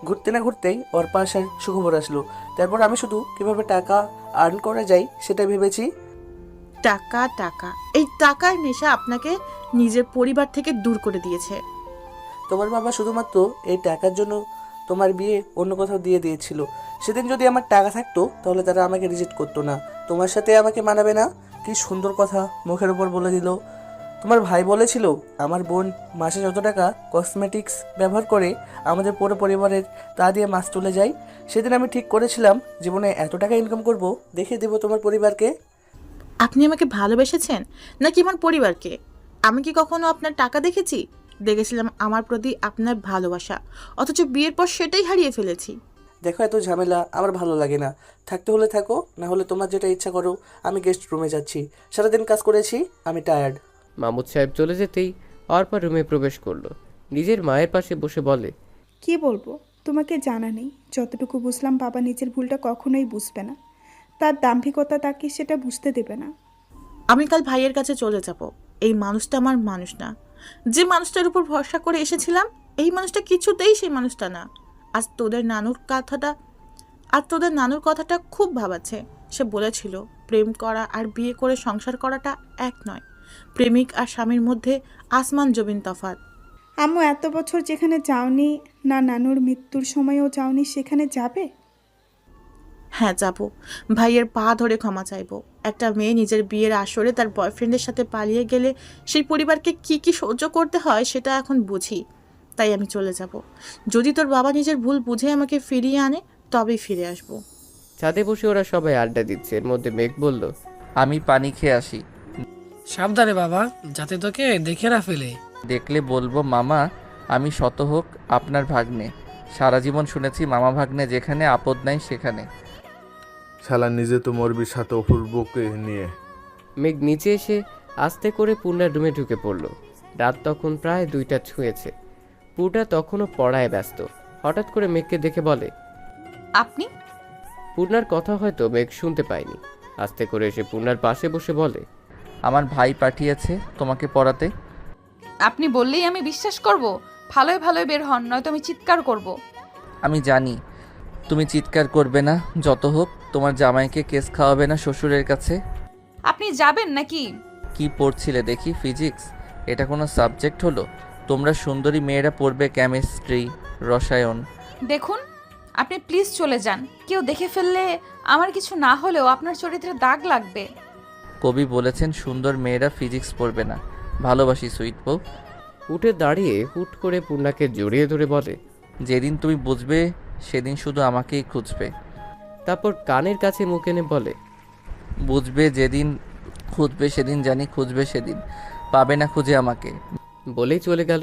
ঘুরতে না ঘুরতেই ওর পাশে সুখবর আসলো। তারপর আমি শুধু কিভাবে টাকা আর্ন করা যায় সেটা ভেবেছি। টাকা টাকা, এই টাকার নেশা আপনাকে নিজের পরিবার থেকে দূর করে দিয়েছে। তোমার বাবা শুধুমাত্র এই টাকার জন্য তোমার বিয়ে অন্য কোথাও দিয়ে দিয়েছিল। সেদিন যদি আমার টাকা থাকতো তাহলে তারা আমাকে রিজেক্ট করতো না, তোমার সাথে আমাকে মানাবে না। কি সুন্দর কথা মুখের উপর বলে দিল। তোমার ভাই বলেছিল আমার বোন মাসে যত টাকা কসমেটিক্স ব্যবহার করে আমাদের পুরো পরিবারের তা দিয়ে মাস চলে যায়। সেদিন আমি ঠিক করেছিলাম জীবনে এত টাকা ইনকাম করব, দেখিয়ে দেবো তোমার পরিবারকে। আপনি আমাকে ভালোবেসেছেন নাকি আমার পরিবারকে? আমি কি কখনো আপনার টাকা দেখেছি? দেখেছিলাম আমার প্রতি আপনার ভালোবাসা, অথচ বিয়ের পর সেটাই হারিয়ে ফেলেছি। দেখো, এত ঝামেলা আমার ভালো লাগে না। থাকতে হলে থাকো, না হলে তোমার যেটা ইচ্ছা করো। আমি গেস্ট রুমে যাচ্ছি, সারাদিন কাজ করেছি, আমি টায়ার্ড। মাহমুদ সাহেব চলে যেতেই অর্পা রুমে প্রবেশ করলো, নিজের মায়ের পাশে বসে বলে, কি বলবো, তোমাকে জানা নেই। যতটুকু বুঝলাম, বাবা নিজের ভুলটা কখনোই বুঝবে না। তার দাম্ভিকতা তাকে সেটা বুঝতে দেবে না। আমি কাল ভাইয়ের কাছে চলে যাব। এই মানুষটা আমার মানুষ না। যে মানুষটার উপর ভরসা করে এসেছিলাম, এই মানুষটা কিছুতেই সেই মানুষটা না। আজ তোদের নানুর কথাটা আর তোদের নানুর কথাটা খুব ভাবাচ্ছে। সে বলেছিল প্রেম করা আর বিয়ে করে সংসার করাটা এক নয়। প্রেমিক আর স্বামীর মধ্যে আসমান জমিন তফাৎ। আম্মু এত বছর যেখানে যাওনি, না নানুর মৃত্যুর সময়ও যাওনি, সেখানে যাবে? হ্যাঁ যাব, ভাইয়ের পা ধরে ক্ষমা চাইবো। একটা মেয়ে নিজের বিয়ের আসরে তার বয়ফ্রেন্ডের সাথে পালিয়ে গেলে সেই পরিবারকে কি কি সহ্য করতে হয় সেটা এখন বুঝি। তাই আমি চলে যাব। যদি তোর বাবা নিজের ভুল বুঝে আমাকে ফিরিয়ে আনে তবেই ফিরে আসবো। ছাদে বসে ওরা সবাই আড্ডা দিচ্ছে। এর মধ্যে মেঘ বলল, আমি পানি খেয়ে আসি। সাবধানে বাবা, যাতে তোকে দেখে না ফেলে। দেখলে বলবো মামা আমি শত হোক আপনার ভাগ্নে। সারা জীবন শুনেছি মামা ভাগ্নে যেখানে আপদ নাই সেখানে। শালা নিজে তো মরবি সাথে অপূর্বকে নিয়ে। মেঘ নিচে এসে আস্তে করে পূর্ণার রুমে ঢুকে পড়ল। রাত তখন প্রায় 2টা ছুঁয়েছে। পূর্ণা তখনও পড়ায় ব্যস্ত। হঠাৎ করে মেঘকে দেখে বলে, আপনি? পূর্ণার কথা হয়তো মেঘ শুনতে পায়নি। আস্তে করে এসে পূর্ণার পাশে বসে বলে, আমার ভাই পাঠিয়েছে তোমাকে পড়াতে। আপনি বললেই আমি বিশ্বাস করব? ভালোই ভালোই বের হন, নয়তো আমি চিৎকার করব। আমি জানি তুমি চিৎকার করবে না, যত হোক তোমার জামাইকে কেস খাওয়াবে না শ্বশুরের কাছে। আপনি যাবেন নাকি? কি পড়ছিলে দেখি? ফিজিক্স? এটা কোনো সাবজেক্ট হলো? তোমরা সুন্দরী মেয়েরা পড়বে কেমিস্ট্রি, রসায়ন। দেখুন আপনি প্লিজ চলে যান। কেউ দেখে ফেললে আমার কিছু না হলেও আপনার চরিত্রে দাগ লাগবে। কবি বলেছেন সুন্দর মেয়েরা ফিজিক্স পড়বে না। ভালোবাসি সুইট বউ। উঠে দাঁড়িয়ে হুট করে পূর্ণাকে জড়িয়ে ধরে বলে, যেদিন তুমি বুঝবে সেদিন শুধু আমাকেই খুঁজবে। তারপর কানের কাছে মুখ এনে বলে, বুঝবে যেদিন, খুঁজবে সেদিন, জানি খুঁজবে সেদিন, পাবে না খুঁজে আমাকে। বলেই চলে গেল।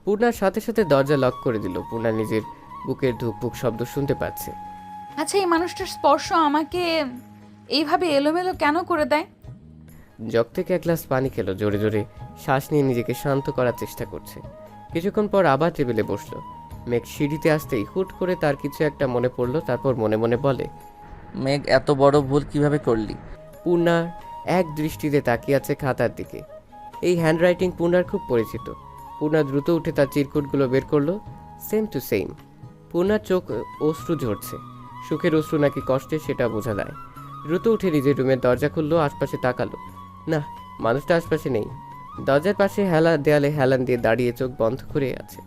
পূর্ণার সাথে সাথে দরজা লক করে দিল। পূর্ণা নিজের বুকের ধুকপুক শব্দ শুনতে পাচ্ছে। আচ্ছা এই মানুষটার স্পর্শ আমাকে এইভাবে এলোমেলো কেন করে দেয়? জগ থেকে এক গ্লাস পানি খেলো। জোরে জোরে শ্বাস নিয়ে নিজেকে শান্ত করার চেষ্টা করছে। কিছুক্ষণ পর আবার টেবিলে বসলো। মেঘ সিঁড়িতে আসতেই হুট করে তার কিছু একটা মনে পড়লো। তারপর মনে মনে বলে, মেঘ এত বড় ভুল কিভাবে করলি? পূর্ণা এক দৃষ্টিতে তাকিয়ে আছে খাতার দিকে। এই হ্যান্ডরাইটিং পূর্ণার খুব পরিচিত। পূর্ণা দ্রুত উঠে তার চিরকুটগুলো বের করলো। Same to same. পূর্ণার চোখ অশ্রু ঝরছে। সুখের অশ্রু নাকি কষ্টে সেটা বোঝা যায়। দ্রুত উঠে নিজের রুমের দরজা খুললো। আশপাশে তাকালো, না, মানুষটা আশপাশে নেই। দরজার পাশে দেয়ালে হেলান দিয়ে দাঁড়িয়ে চোখ বন্ধ করে আছে।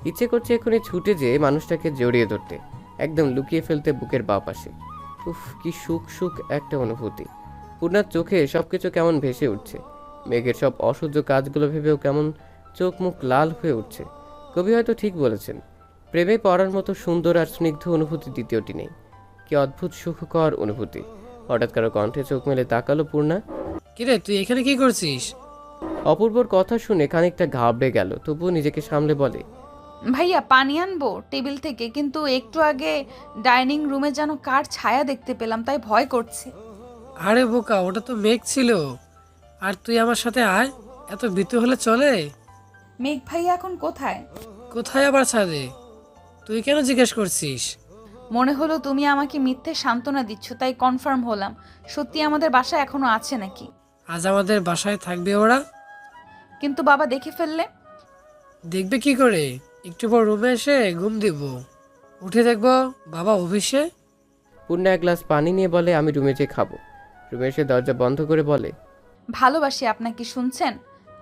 ইচ্ছে করছে এখনই ছুটে যেয়ে মানুষটাকে জড়িয়ে ধরতে, একদম লুকিয়ে ফেলতে বুকের বাঁ পাশে। উফ, কি সুখ সুখ একটা অনুভূতি। পূর্ণার চোখে সবকিছু কেমন ভেসে উঠছে। মেঘের সব অসহ্য কাজগুলো ভেবেও কেমন চোখ মুখ লাল হয়ে উঠছে। কবি হয়তো ঠিক বলেছেন, প্রেমে পড়ার মতো সুন্দর আর স্নিগ্ধ অনুভূতি দ্বিতীয়টি নেই। কি অদ্ভুত সুখকর অনুভূতি। হঠাৎ কারো কণ্ঠে চোখ মেলে তাকালো পূর্ণা। কিরে তুই এখানে কি করছিস? অপূর্বর কথা শুনে খানিকটা ঘাবড়ে গেল, তবুও নিজেকে সামলে বলে, ভাইয়া পানি আনবো টেবিল থেকে, কিন্তু একটু আগে ডাইনিং রুমে যেন কার ছায়া দেখতে পেলাম, তাই ভয় করছে। আরে বোকা, ওটা তো মেঘ ছিল। আর তুই আমার সাথে আয়, এত ভীতু হলে চলে? মেঘ ভাইয়া এখন কোথায়? কোথায় আবার ছাদে? তুই কেন জিজ্ঞেস করছিস? মনে হলো তুমি আমাকে মিথ্যে সান্ত্বনা দিচ্ছ, তাই কনফার্ম হলাম সত্যি আমাদের বাসায় এখনো আছে নাকি। আজ আমাদের বাসায় থাকবে ওরা। কিন্তু বাবা দেখে ফেললে? দেখবে কি করে? একটু পর রুমে এসে ঘুম দিব, উঠে দেখবো বাবা অফিসে। পূর্ণা এক গ্লাস পানি নিয়ে বলে, আমি রুমে যেয়ে খাবো। রুমে এসে দরজা বন্ধ করে বলে, ভালোবাসি আপনাকে, শুনছেন?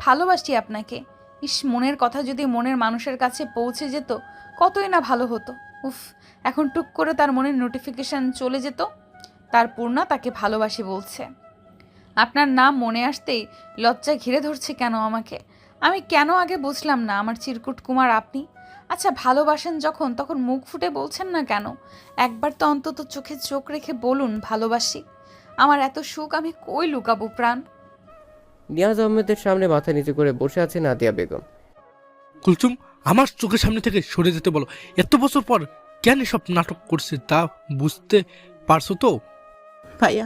ভালোবাসি আপনাকে। ইস, মনের কথা যদি মনের মানুষের কাছে পৌঁছে যেত কতই না ভালো হতো। উফ, এখন টুক করে তার মনের নোটিফিকেশন চলে যেত, তার পূর্ণা তাকে ভালোবাসি বলছে। আপনার নাম মনে আসতেই লজ্জা ঘিরে ধরছে কেন আমাকে? আমি কেন আগে বুঝলাম না আমার চিরকুট কুমার আপনি? আচ্ছা ভালোবাসেন যখন, তখন মুখ ফুটে বলছেন না কেন? একবার তো অন্তত চোখে চোখ রেখে বলুন ভালোবাসি। আমার এত সুখ আমি কই লুকাবো প্রাণ? নিয়াজ আহমেদের সামনে মাথা নিচু করে বসে আছে নাদিয়া বেগম। কুলসুম, আমার চোখের সামনে থেকে সরে যেতে বলো। এত বছর পর কেন সব নাটক করছে তা বুঝতে পারছো তো? ভাইয়া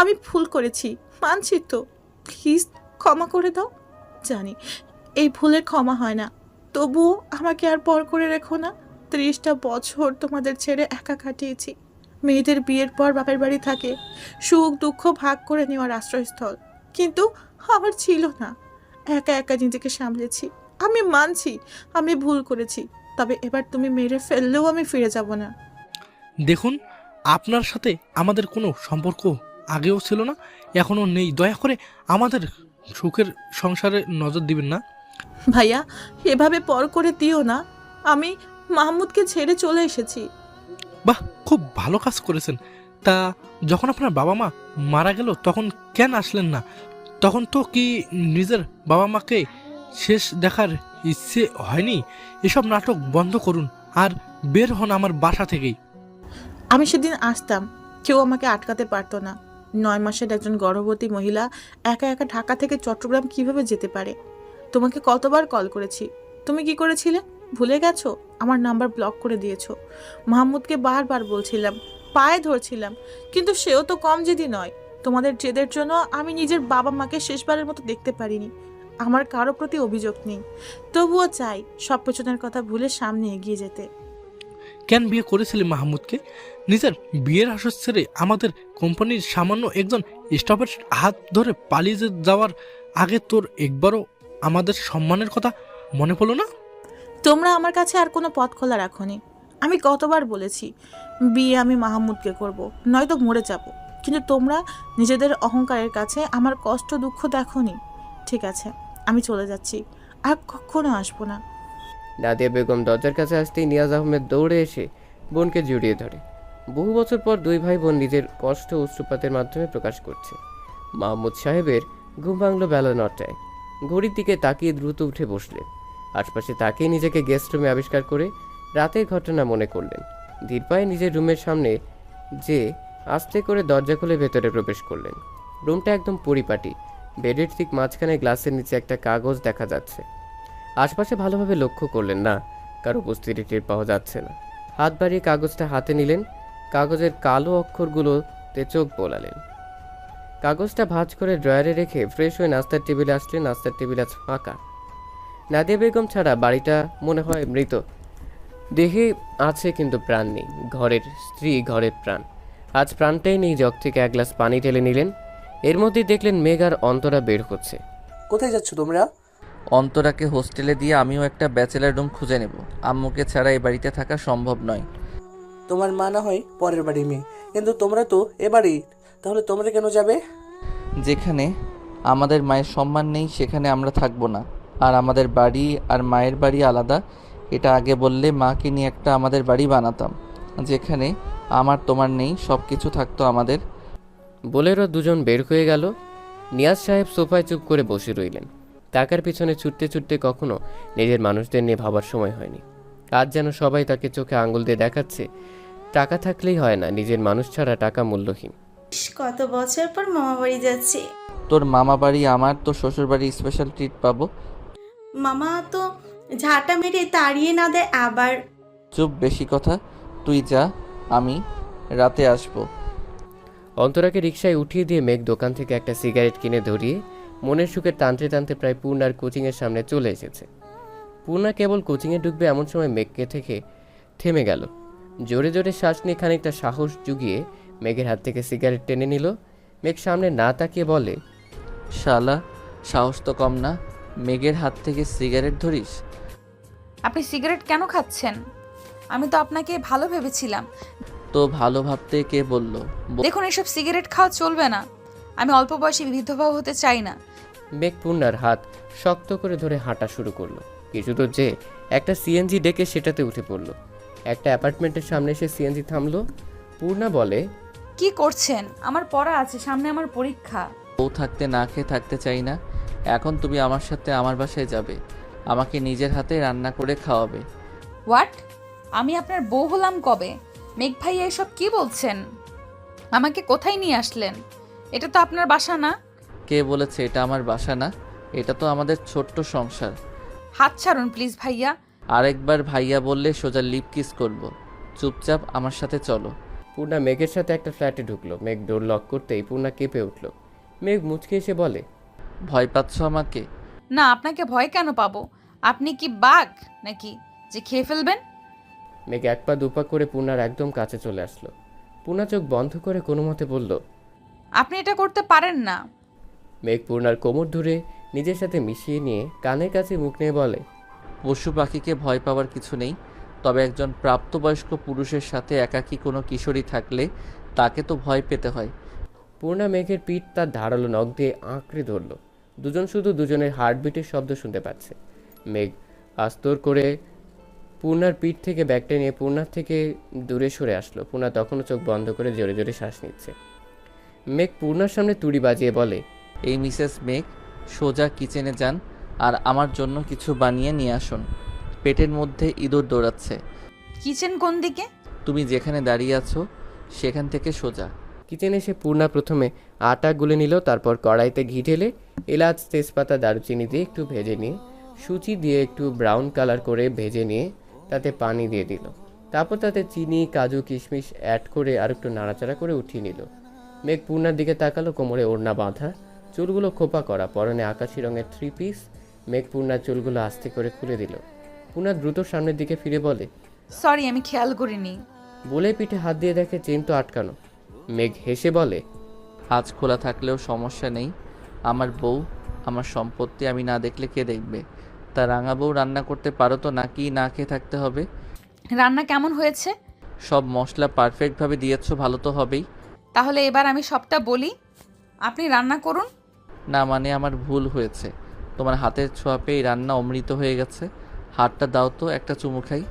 আমি ভুল করেছি, মানছি তো, প্লিজ ক্ষমা করে দাও। জানি এই ভুলের ক্ষমা হয় না, তবুও আমাকে আর পর করে রেখো না। 30টা বছর তোমাদের ছেড়ে একা কাটিয়েছি। মেয়েদের বিয়ের পর বাপের বাড়ি থাকে, সুখ দুঃখ ভাগ করে নেওয়ার আশ্রয়স্থল, কিন্তু আমার ছিল না। একা একা নিজেকে সামলেছি। আমি মানছি আমি ভুল করেছি, তবে এবার তুমি মেরে ফেললেও আমি ফিরে যাব না। দেখুন, আপনার সাথে আমাদের কোনো সম্পর্ক আগেও ছিল না, এখনও নেই। দয়া করে আমাদের সুখের সংসারে নজর দিবেন না। ভাইয়া, এভাবে পর করে দিও না। আমি মাহমুদকে ছেড়ে চলে এসেছি। বাহ, খুব ভালো কাজ করেছেন। তা যখন আপনার বাবা মা মারা গেল তখন কেন আসলেন না? তখন তো কি নিজের বাবা মাকে শেষ দেখার ইচ্ছে হয়নি? এসব নাটক বন্ধ করুন আর বের হন আমার বাসা থেকেই। আমি সেদিন আসতাম, কেউ আমাকে আটকাতে পারতো না। 9 মাসের একজন গর্ভবতী মহিলা একা একা ঢাকা থেকে চট্টগ্রাম কিভাবে যেতে পারে? তোমাকে কতবার কল করেছি, তুমি কি করেছিলে? ভুলে গেছো? আমার নাম্বার ব্লক করে দিয়েছো। মাহমুদকে বারবার বলছিলাম, পায়ে ধরছিলাম, কিন্তু সেও তো কম জেদি নয়। তোমাদের জেদের জন্য আমি নিজের বাবা মাকে শেষবারের মতো দেখতে পারিনি। আমার কারো প্রতি অভিযোগ নেই, তবুও চাই সব পেছনের কথা ভুলে সামনে এগিয়ে যেতে। কেন বিয়ে করেছিলি মাহমুদকে? নিজের বিয়ের আসর ছেড়ে আমাদের কোম্পানির সামান্য একজন স্টাফের হাত ধরে পালিয়ে যাওয়ার আগে তোর একবারও আমাদের সম্মানের কথা মনে পড়লো না? তোমরা আমার কাছে আর কোনো পথ খোলা রাখোনি। আমি কতবার বলেছি বিয়ে আমি মাহমুদকে করব, নয়তো মরে যাব, কিন্তু তোমরা নিজেদের অহংকারের কাছে আমার কষ্ট দুঃখ দেখোনি। ঠিক আছে, আমি চলে যাচ্ছি, আর কখনো আসবো না। নাদিয়া বেগম দরজার কাছে আসতেই নিয়াজ আহমেদ দৌড়ে এসে বোনকে জড়িয়ে ধরে। বহু বছর পর দুই ভাই বোন নিজের কষ্ট অশ্রুপাতের মাধ্যমে প্রকাশ করছে। মাহমুদ সাহেবের ঘুম ভাঙল বেলা 9টায়। ঘড়ির দিকে তাকিয়ে দ্রুত উঠে বসলেন। আশপাশে তাকিয়ে নিজেকে গেস্ট রুমে আবিষ্কার করে রাতের ঘটনা মনে করলেন। ধীর পায়ে নিজের রুমের সামনে যে আস্তে করে দরজা খুলে ভেতরে প্রবেশ করলেন। রুমটা একদম পরিপাটি। বেডের ঠিক মাঝখানে গ্লাসের নিচে একটা কাগজ দেখা যাচ্ছে। আশপাশে ভালোভাবে লক্ষ্য করলেন না, কারো উপস্থিতি টের পাওয়া যাচ্ছে না। হাত বাড়িয়ে কাগজটা হাতে নিলেন। কাগজের কালো অক্ষরগুলোতে চোখ বোলালেন। কাগজটা ভাঁজ করে ড্রয়ারে রেখে ফ্রেশ হয়ে নাস্তার টেবিলে আসলেন। নাস্তার টেবিল আজ ফাঁকা। নাদিয়া বেগম ছাড়া বাড়িটা মনে হয় মৃত। দেহে আছে কিন্তু প্রাণ নেই। ঘরের স্ত্রী, ঘরের প্রাণ। আজ প্রাণটাই নেই। জগ থেকে এক গ্লাস পানি ঢেলে নিলেন। এর মধ্যেই দেখলেন মেঘ আর অন্তরা বের হচ্ছে। কোথায় যাচ্ছ তোমরা? অন্তরাকে হোস্টেলে দিয়ে আমিও একটা ব্যাচেলার রুম খুঁজে নেব। আম্মুকে ছাড়া এই বাড়িতে থাকা সম্ভব নয়। তোমার মা না হয় পরের বাড়ি মেয়ে, কিন্তু তোমরা তো এ বাড়ি, তাহলে তোমরা কেন যাবে? যেখানে আমাদের মায়ের সম্মান নেই সেখানে আমরা থাকবো না। আর আমাদের বাড়ি আর মায়ের বাড়ি আলাদা, এটা আগে বললে মাকে নিয়ে একটা আমাদের বাড়ি বানাতাম, যেখানে আমার তোমার নেই, সব কিছু থাকতো আমাদের। বলেরও দুজন বের হয়ে গেল। নিয়াজ সাহেব সোফায় চুপ করে বসে রইলেন। টাকার পিছনে ছুটতে ছুটতে কখনো নিজের মানুষদের নিয়ে ভাবার সময় হয়নি। আজ যেন সবাই তাকে চোখে আঙুল দিয়ে দেখাচ্ছে টাকা থাকলেই হয় না, নিজের মানুষ ছাড়া টাকা মূল্যহীন। কত বছর পর মামা বাড়ি যাচ্ছি। তোর মামা বাড়ি আমার, তো শ্বশুর বাড়ি স্পেশাল ট্রিট পাবো। মামা তো ঝাঁটা মেরে তাড়িয়ে না দেয় আবার। চুপ, বেশি কথা। তুই যা, আমি রাতে আসবো। অন্তরাকে রিকশায় উঠিয়ে দিয়ে মেঘ দোকান থেকে একটা সিগারেট কিনে ধরিয়ে মনের সুখে টানতে টানতে প্রায় পূর্ণার কোচিংয়ের সামনে চলে এসেছে। পূর্ণা কেবল কোচিংয়ে ঢুকবে এমন সময় মেঘকে থেকে থেমে গেল। জোরে জোরে শ্বাস নিয়ে খানিকটা সাহস জুগিয়ে মেঘের হাত থেকে সিগারেট টেনে নিল। মেঘ সামনে না তাকিয়ে বলে, শালা, সাহস তো কম না, মেঘের হাত থেকে সিগারেট ধরিস? আপনি সিগারেট কেন খাচ্ছেন? আমি তো আপনাকে ভালো ভেবেছিলাম। তো ভালো ভাবতে কে বললো? দেখুন, এসব সিগারেট খাওয়া চলবে না। আমি অল্প বয়সে বিধবা হতে চাই না। মেঘ পূর্ণার হাত শক্ত করে ধরে হাঁটা শুরু করলো। কিছু দূর যে একটা সিএনজি ডেকে সেটাতে উঠে পড়ল। একটা অ্যাপার্টমেন্টের সামনে এসে সিএনজি থামলো। পূর্ণা বলে, কি করছেন? আমার পড়া আছে, সামনে আমার পরীক্ষা। বউ থাকতে না খেয়ে থাকতে চাই না। এখন তুমি আমার সাথে আমার বাসায় যাবে, আমাকে নিজের হাতে রান্না করে খাওয়াবে। হোয়াট? আমি আপনার বউ হলাম কবে? মেঘ ভাই এসব কি বলছেন? আমাকে কোথায় নিয়ে আসলেন? এটা তো আপনার বাসা না। কে বলেছে এটা আমার বাসা না? এটা তো আমাদের ছোট্ট সংসার। হাত ছাড়ুন প্লিজ ভাইয়া। আরেকবার ভাইয়া বললে সোজা লিপ কিস করব। চুপচাপ আমার সাথে চলো। পূর্ণা মেঘের সাথে একটা ফ্ল্যাটে ঢুকলো। মেঘ ডোর লক করতেই পূর্ণা কেঁপে উঠল। মেঘ মুচকে এসে বলে, ভয় পাচ্ছ আমাকে? না, আপনাকে ভয় কেন পাবো? আপনি কি বাঘ নাকি যে খেয়ে ফেলবেন? মেঘ এক পা দুপা করে পূর্ণার একদম কাছে চলে আসলো। পূর্ণা চোখ বন্ধ করে কোনো মতে বলল, আপনি এটা করতে পারেন না। মেঘ পূর্ণার কোমর ধরে নিজের সাথে মিশিয়ে নিয়ে কানের কাছে মুখ নিয়ে বলে, পশু পাখিকে ভয় পাওয়ার কিছু নেই। তবে একজন প্রাপ্তবয়স্ক পুরুষের সাথে একাকী কোনো কিশোরী থাকলে তাকে তো ভয় পেতে হয়। পূর্ণা মেঘের পিঠ তার ধারালো নখ দিয়ে আঁকড়ে ধরল। দুজন শুধু দুজনের হার্টবিটের শব্দ শুনতে পাচ্ছে। মেঘ আস্তর করে পূর্ণার পিঠ থেকে ব্যাগটা নিয়ে পূর্ণার থেকে দূরে সরে আসলো। পূর্ণা তখনও চোখ বন্ধ করে জোরে জোরে শ্বাস নিচ্ছে। মেঘ পূর্ণার সামনে তুড়ি বাজিয়ে বলে, এই মিসেস মেঘ, সোজা কিচেনে যান আর আমার জন্য কিছু বানিয়ে নিয়ে আসুন। পেটের মধ্যে ইঁদুর দৌড়াচ্ছে। কিচেন কোন দিকে? তুমি যেখানে দাঁড়িয়ে আছো সেখান থেকে সোজা। কিচেনে এসে পূর্ণা প্রথমে আটা গুলে নিল, তারপর কড়াইতে ঘি ঢেলে এলাচ, তেজপাতা, দারুচিনি দিয়ে একটু ভেজে নিয়ে সুচি দিয়ে একটু ব্রাউন কালার করে ভেজে নিয়ে তাতে পানি দিয়ে দিল। তারপর তাতে চিনি, কাজু, কিশমিশ অ্যাড করে আর একটু নাড়াচাড়া করে উঠিয়ে নিল। মেঘ পূর্ণার দিকে তাকালো, কোমরে ওড়না বাঁধা, চুলগুলো খোপা করা, পরনে আকাশি রঙের 3 পিস। মেঘ পূর্ণার চুলগুলো আস্তে করে খুলে দিল। পূর্ণা দ্রুত সামনের দিকে ফিরে বলে, সরি, আমি খেয়াল করিনি। বলে পিঠে হাত দিয়ে দেখে চেন তো আটকানো। মেঘ হেসে বলে, আজ খোলা থাকলেও সমস্যা নেই। আমার বউ, আমার সম্পত্তি, আমি না দেখলে কে দেখবে? তা রাঙা বউ, রান্না করতে পারো তো নাকি না খেয়ে থাকতে হবে? রান্না কেমন হয়েছে? সব মশলা পারফেক্টভাবে দিয়েছো, ভালো তো হবেই। তাহলে এবার আমি সবটা বলি, আপনি রান্না করুন। না মানে আমার ভুল হয়েছে। তোমার হাতের ছোঁয়া পেয়ে রান্না অমৃত হয়ে গেছে। হাতটা দাও তো, একটা চুমু খাই।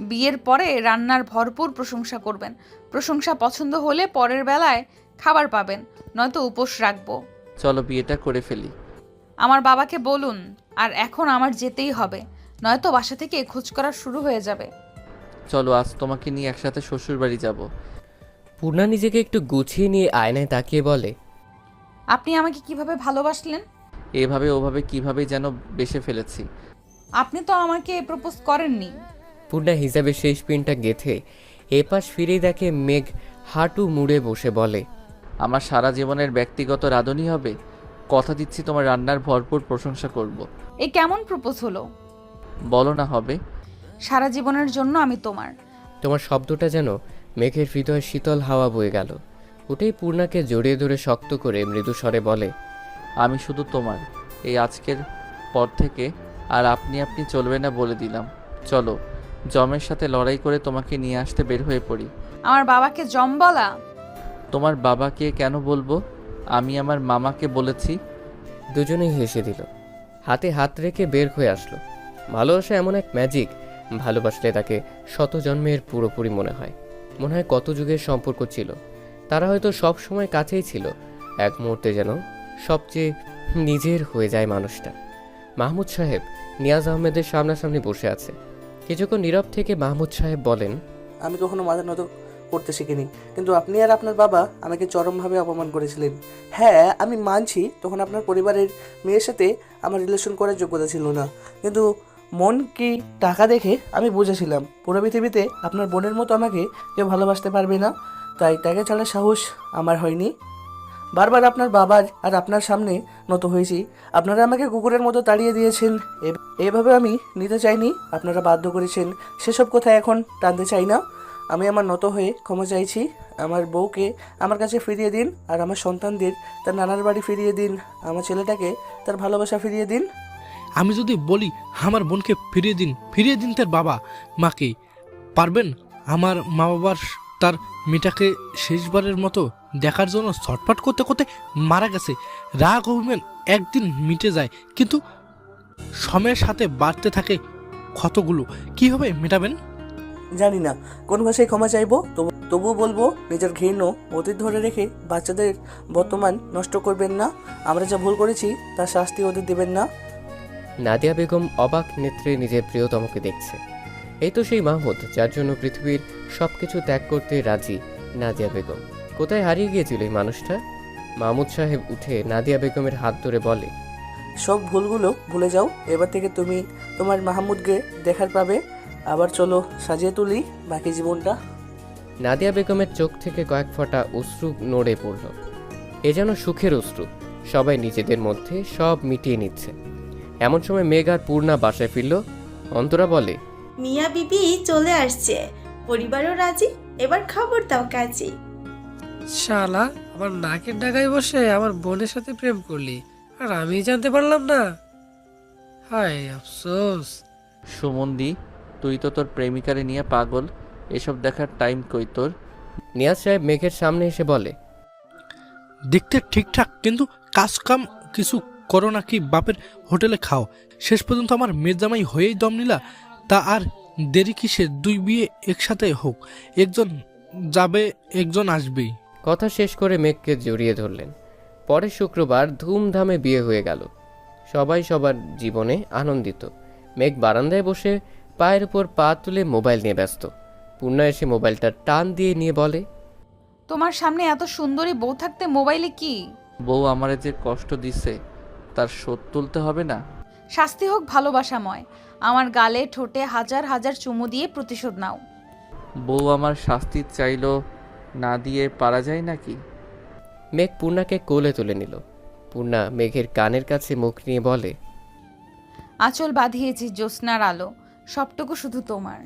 বিয়ের পরে রান্নার ভরপুর প্রশংসা করবেন। প্রশংসা পছন্দ হলে পরের বেলায় খাবার পাবেন, নয়তো উপোস রাখবো। চলো বিয়েটা করে ফেলি। আমার বাবাকে বলুন, আর এখন আমার যেতেই হবে, নয়তো বাসা থেকে খোঁজ করা শুরু হয়ে যাবে। চলো আজ তোমাকে নিয়ে একসাথে শ্বশুর বাড়ি যাব। পূর্ণা নিজেকে একটু গুছিয়ে নিয়ে আয়নায় তাকিয়ে বলে, আপনি আমাকে কিভাবে ভালোবাসলেন? এভাবে ওভাবে কিভাবে যেন বেসে ফেলেছি। আপনি তো আমাকে প্রপোজ করেননি। পূর্ণা হিসাবে শেষ পিনটা গেথে এপাশ ফিরেই দেখে মেঘ হাঁটু মুড়ে বসে বলে, আমার সারা জীবনের ব্যক্তিগত রাঁধুনি হবে। কথা দিচ্ছি তোমার রান্নার ভরপুর প্রশংসা করব। এ কেমন প্রপোজ হলো? বলো না হবে। সারা জীবনের জন্য আমি তোমার। তোমার শব্দটা যেন মেঘের হৃদয়ে শীতল হাওয়া বয়ে গেল। ওটাই পূর্ণাকে জড়িয়ে ধরে শক্ত করে মৃদু স্বরে বলে, আমি শুধু তোমার। এই আজকের পর থেকে আর আপনি আপনি চলবে না বলে দিলাম। চলো জমের সাথে লড়াই করে তোমাকে নিয়ে আসতে বের হয়ে পড়ি। আমার বাবাকে জম বলা? তোমার বাবাকে কেন বলবো? আমি আমার মামাকে বলেছি। দুজনেই হেসে দিল, হাতে হাত রেখে বের হয়ে আসলো। ভালোবাসা এমন এক ম্যাজিক, ভালোবাসলে তাকে শত জন্মের পুরোপুরি মনে হয় কত যুগের সম্পর্ক ছিল। তারা হয়তো সব সময় কাছেই ছিল, এক মুহূর্তে যেন সবচেয়ে নিজের হয়ে যায় মানুষটা। মাহমুদ সাহেব নিয়াজ আহমেদের সামনাসামনি বসে আছে। কিছুক্ষণ নীরব থেকে মাহমুদ সাহেব বলেন, আমি কখনো মাথা নত করতে শিখিনি, কিন্তু আপনি আর আপনার বাবা আমাকে চরমভাবে অপমান করেছিলেন। হ্যাঁ, আমি মানছি তখন আপনার পরিবারের মেয়ের সাথে আমার রিলেশন করার যোগ্যতা ছিল না, কিন্তু মন কি টাকা দেখে আমি বুঝেছিলাম পুরো পৃথিবীতে আপনার বোনের মতো আমাকে কেউ ভালোবাসতে পারবে না। তাই টাকা ছাড়ার সাহস আমার হয়নি। বারবার আপনার বাবার আর আপনার সামনে নত হয়েছি। আপনারা আমাকে কুকুরের মতো তাড়িয়ে দিয়েছেন, এভাবে আমি নিতে চাইনি, আপনারা বাধ্য করেছেন। সেসব কথা এখন টানতে চাই না। আমি আমার নত হয়ে ক্ষমা চাইছি। আমার বউকে আমার কাছে ফিরিয়ে দিন, আর আমার সন্তানদের তার নানার বাড়ি ফিরিয়ে দিন। আমার ছেলেটাকে তার ভালোবাসা ফিরিয়ে দিন। আমি যদি বলি আমার বোনকে ফিরিয়ে দিন তার বাবা মাকে, পারবেন? আমার মা বাবার তার মেয়েটাকে শেষবারের মতো দেখার জন্য ছটফট করতে করতে মারা গেছে। রাগ অভিমান একদিন মিটে যায়, কিন্তু সময়ের সাথে বাড়তে থাকে ক্ষতগুলো। কীভাবে মেটাবেন জানি না, কোন ভাষায় ক্ষমা চাইবো, তবুও বলবো নিজের ঘৃণ্য অতীত ধরে রেখে বাচ্চাদের বর্তমান নষ্ট করবেন না। আমরা যা ভুল করেছি তার শাস্তি ওদের দেবেন না। নাদিয়া বেগম অবাক নেত্রে নিজের প্রিয়তমকে দেখছে। এই তো সেই মাহমুদ যার জন্য পৃথিবীর সবকিছু ত্যাগ করতে রাজি নাদিয়া বেগম। কোথায় হারিয়ে গিয়েছিল এই মানুষটা? মাহমুদ সাহেব উঠে নাদিয়া বেগমের হাত ধরে বলে, সব ভুলগুলো ভুলে যাও। এবার থেকে তুমি তোমার মাহমুদকে দেখার পাবে। আবার চলো সাজিয়ে তুলি বাকি জীবনটা। নাদিয়া বেগমের চোখ থেকে কয়েক ফোঁটা অশ্রু নড়ে পড়ল। এ যেন সুখের অশ্রু। সবাই নিজেদের মধ্যে সব মিটিয়ে নিচ্ছে। এমন সময় মেঘ আর পূর্ণা বাসায় ফিরল। অন্তরা বলে, মিয়া বিবি চলে আসছে, পরিবারও রাজি, এবার খবর দাও কাজী। শালা, আমার নাকের ডাগায় বসে আমার বোনের সাথে প্রেম করলি, আর আমি জানতে পারলাম না। হায় আফসোস। সুমন্দি, তুই তো তোর প্রেমিকারে নিয়ে পাগল, এসব দেখার টাইম কই তোর? নিয়াজ সাহেব মেঘের সামনে এসে বলে, দেখতে ঠিকঠাক, কিন্তু কাজ কাম কিছু করো নাকি বাপের হোটেলে খাও? শেষ পর্যন্ত আমার মেয়ের জামাই হয়েই দম নিলা। তা আর দেরি কিসের? 2 বিয়ে একসাথে হোক, একজন যাবে একজন আসবেই। কথা শেষ করে মেঘকে জড়িয়ে ধরলেন। পরের শুক্রবার ধুমধামে বিয়ে হয়ে গেল। সবাই সবার জীবনে আনন্দিত। মেঘ বারান্দায় বসে পায়ের উপর পা তুলে মোবাইল নিয়ে ব্যস্ত। পূর্ণা এসে মোবাইলটা টান দিয়ে নিয়ে বলে, তোমার সামনে এত সুন্দরী বউ থাকতে মোবাইলে কি? বউ আমারে যে কষ্ট দিছে তার শোধ তুলতে হবে না? শাস্তি হোক ভালোবাসাময়। আমার গালে ঠোঁটে হাজার হাজার চুমু দিয়ে প্রতিশোধ নাও। বউ আমার শাস্তি চাইলো, না দিয়ে পারা যায় নাকি? মেঘ পূর্ণাকে কোলে তুলে নিল। পূর্ণা মেঘের কানের কাছে মুখ নিয়ে বলে, আঁচল বাঁধিয়েছি জ্যোৎস্নার আলো, সবটুকু শুধু তোমার।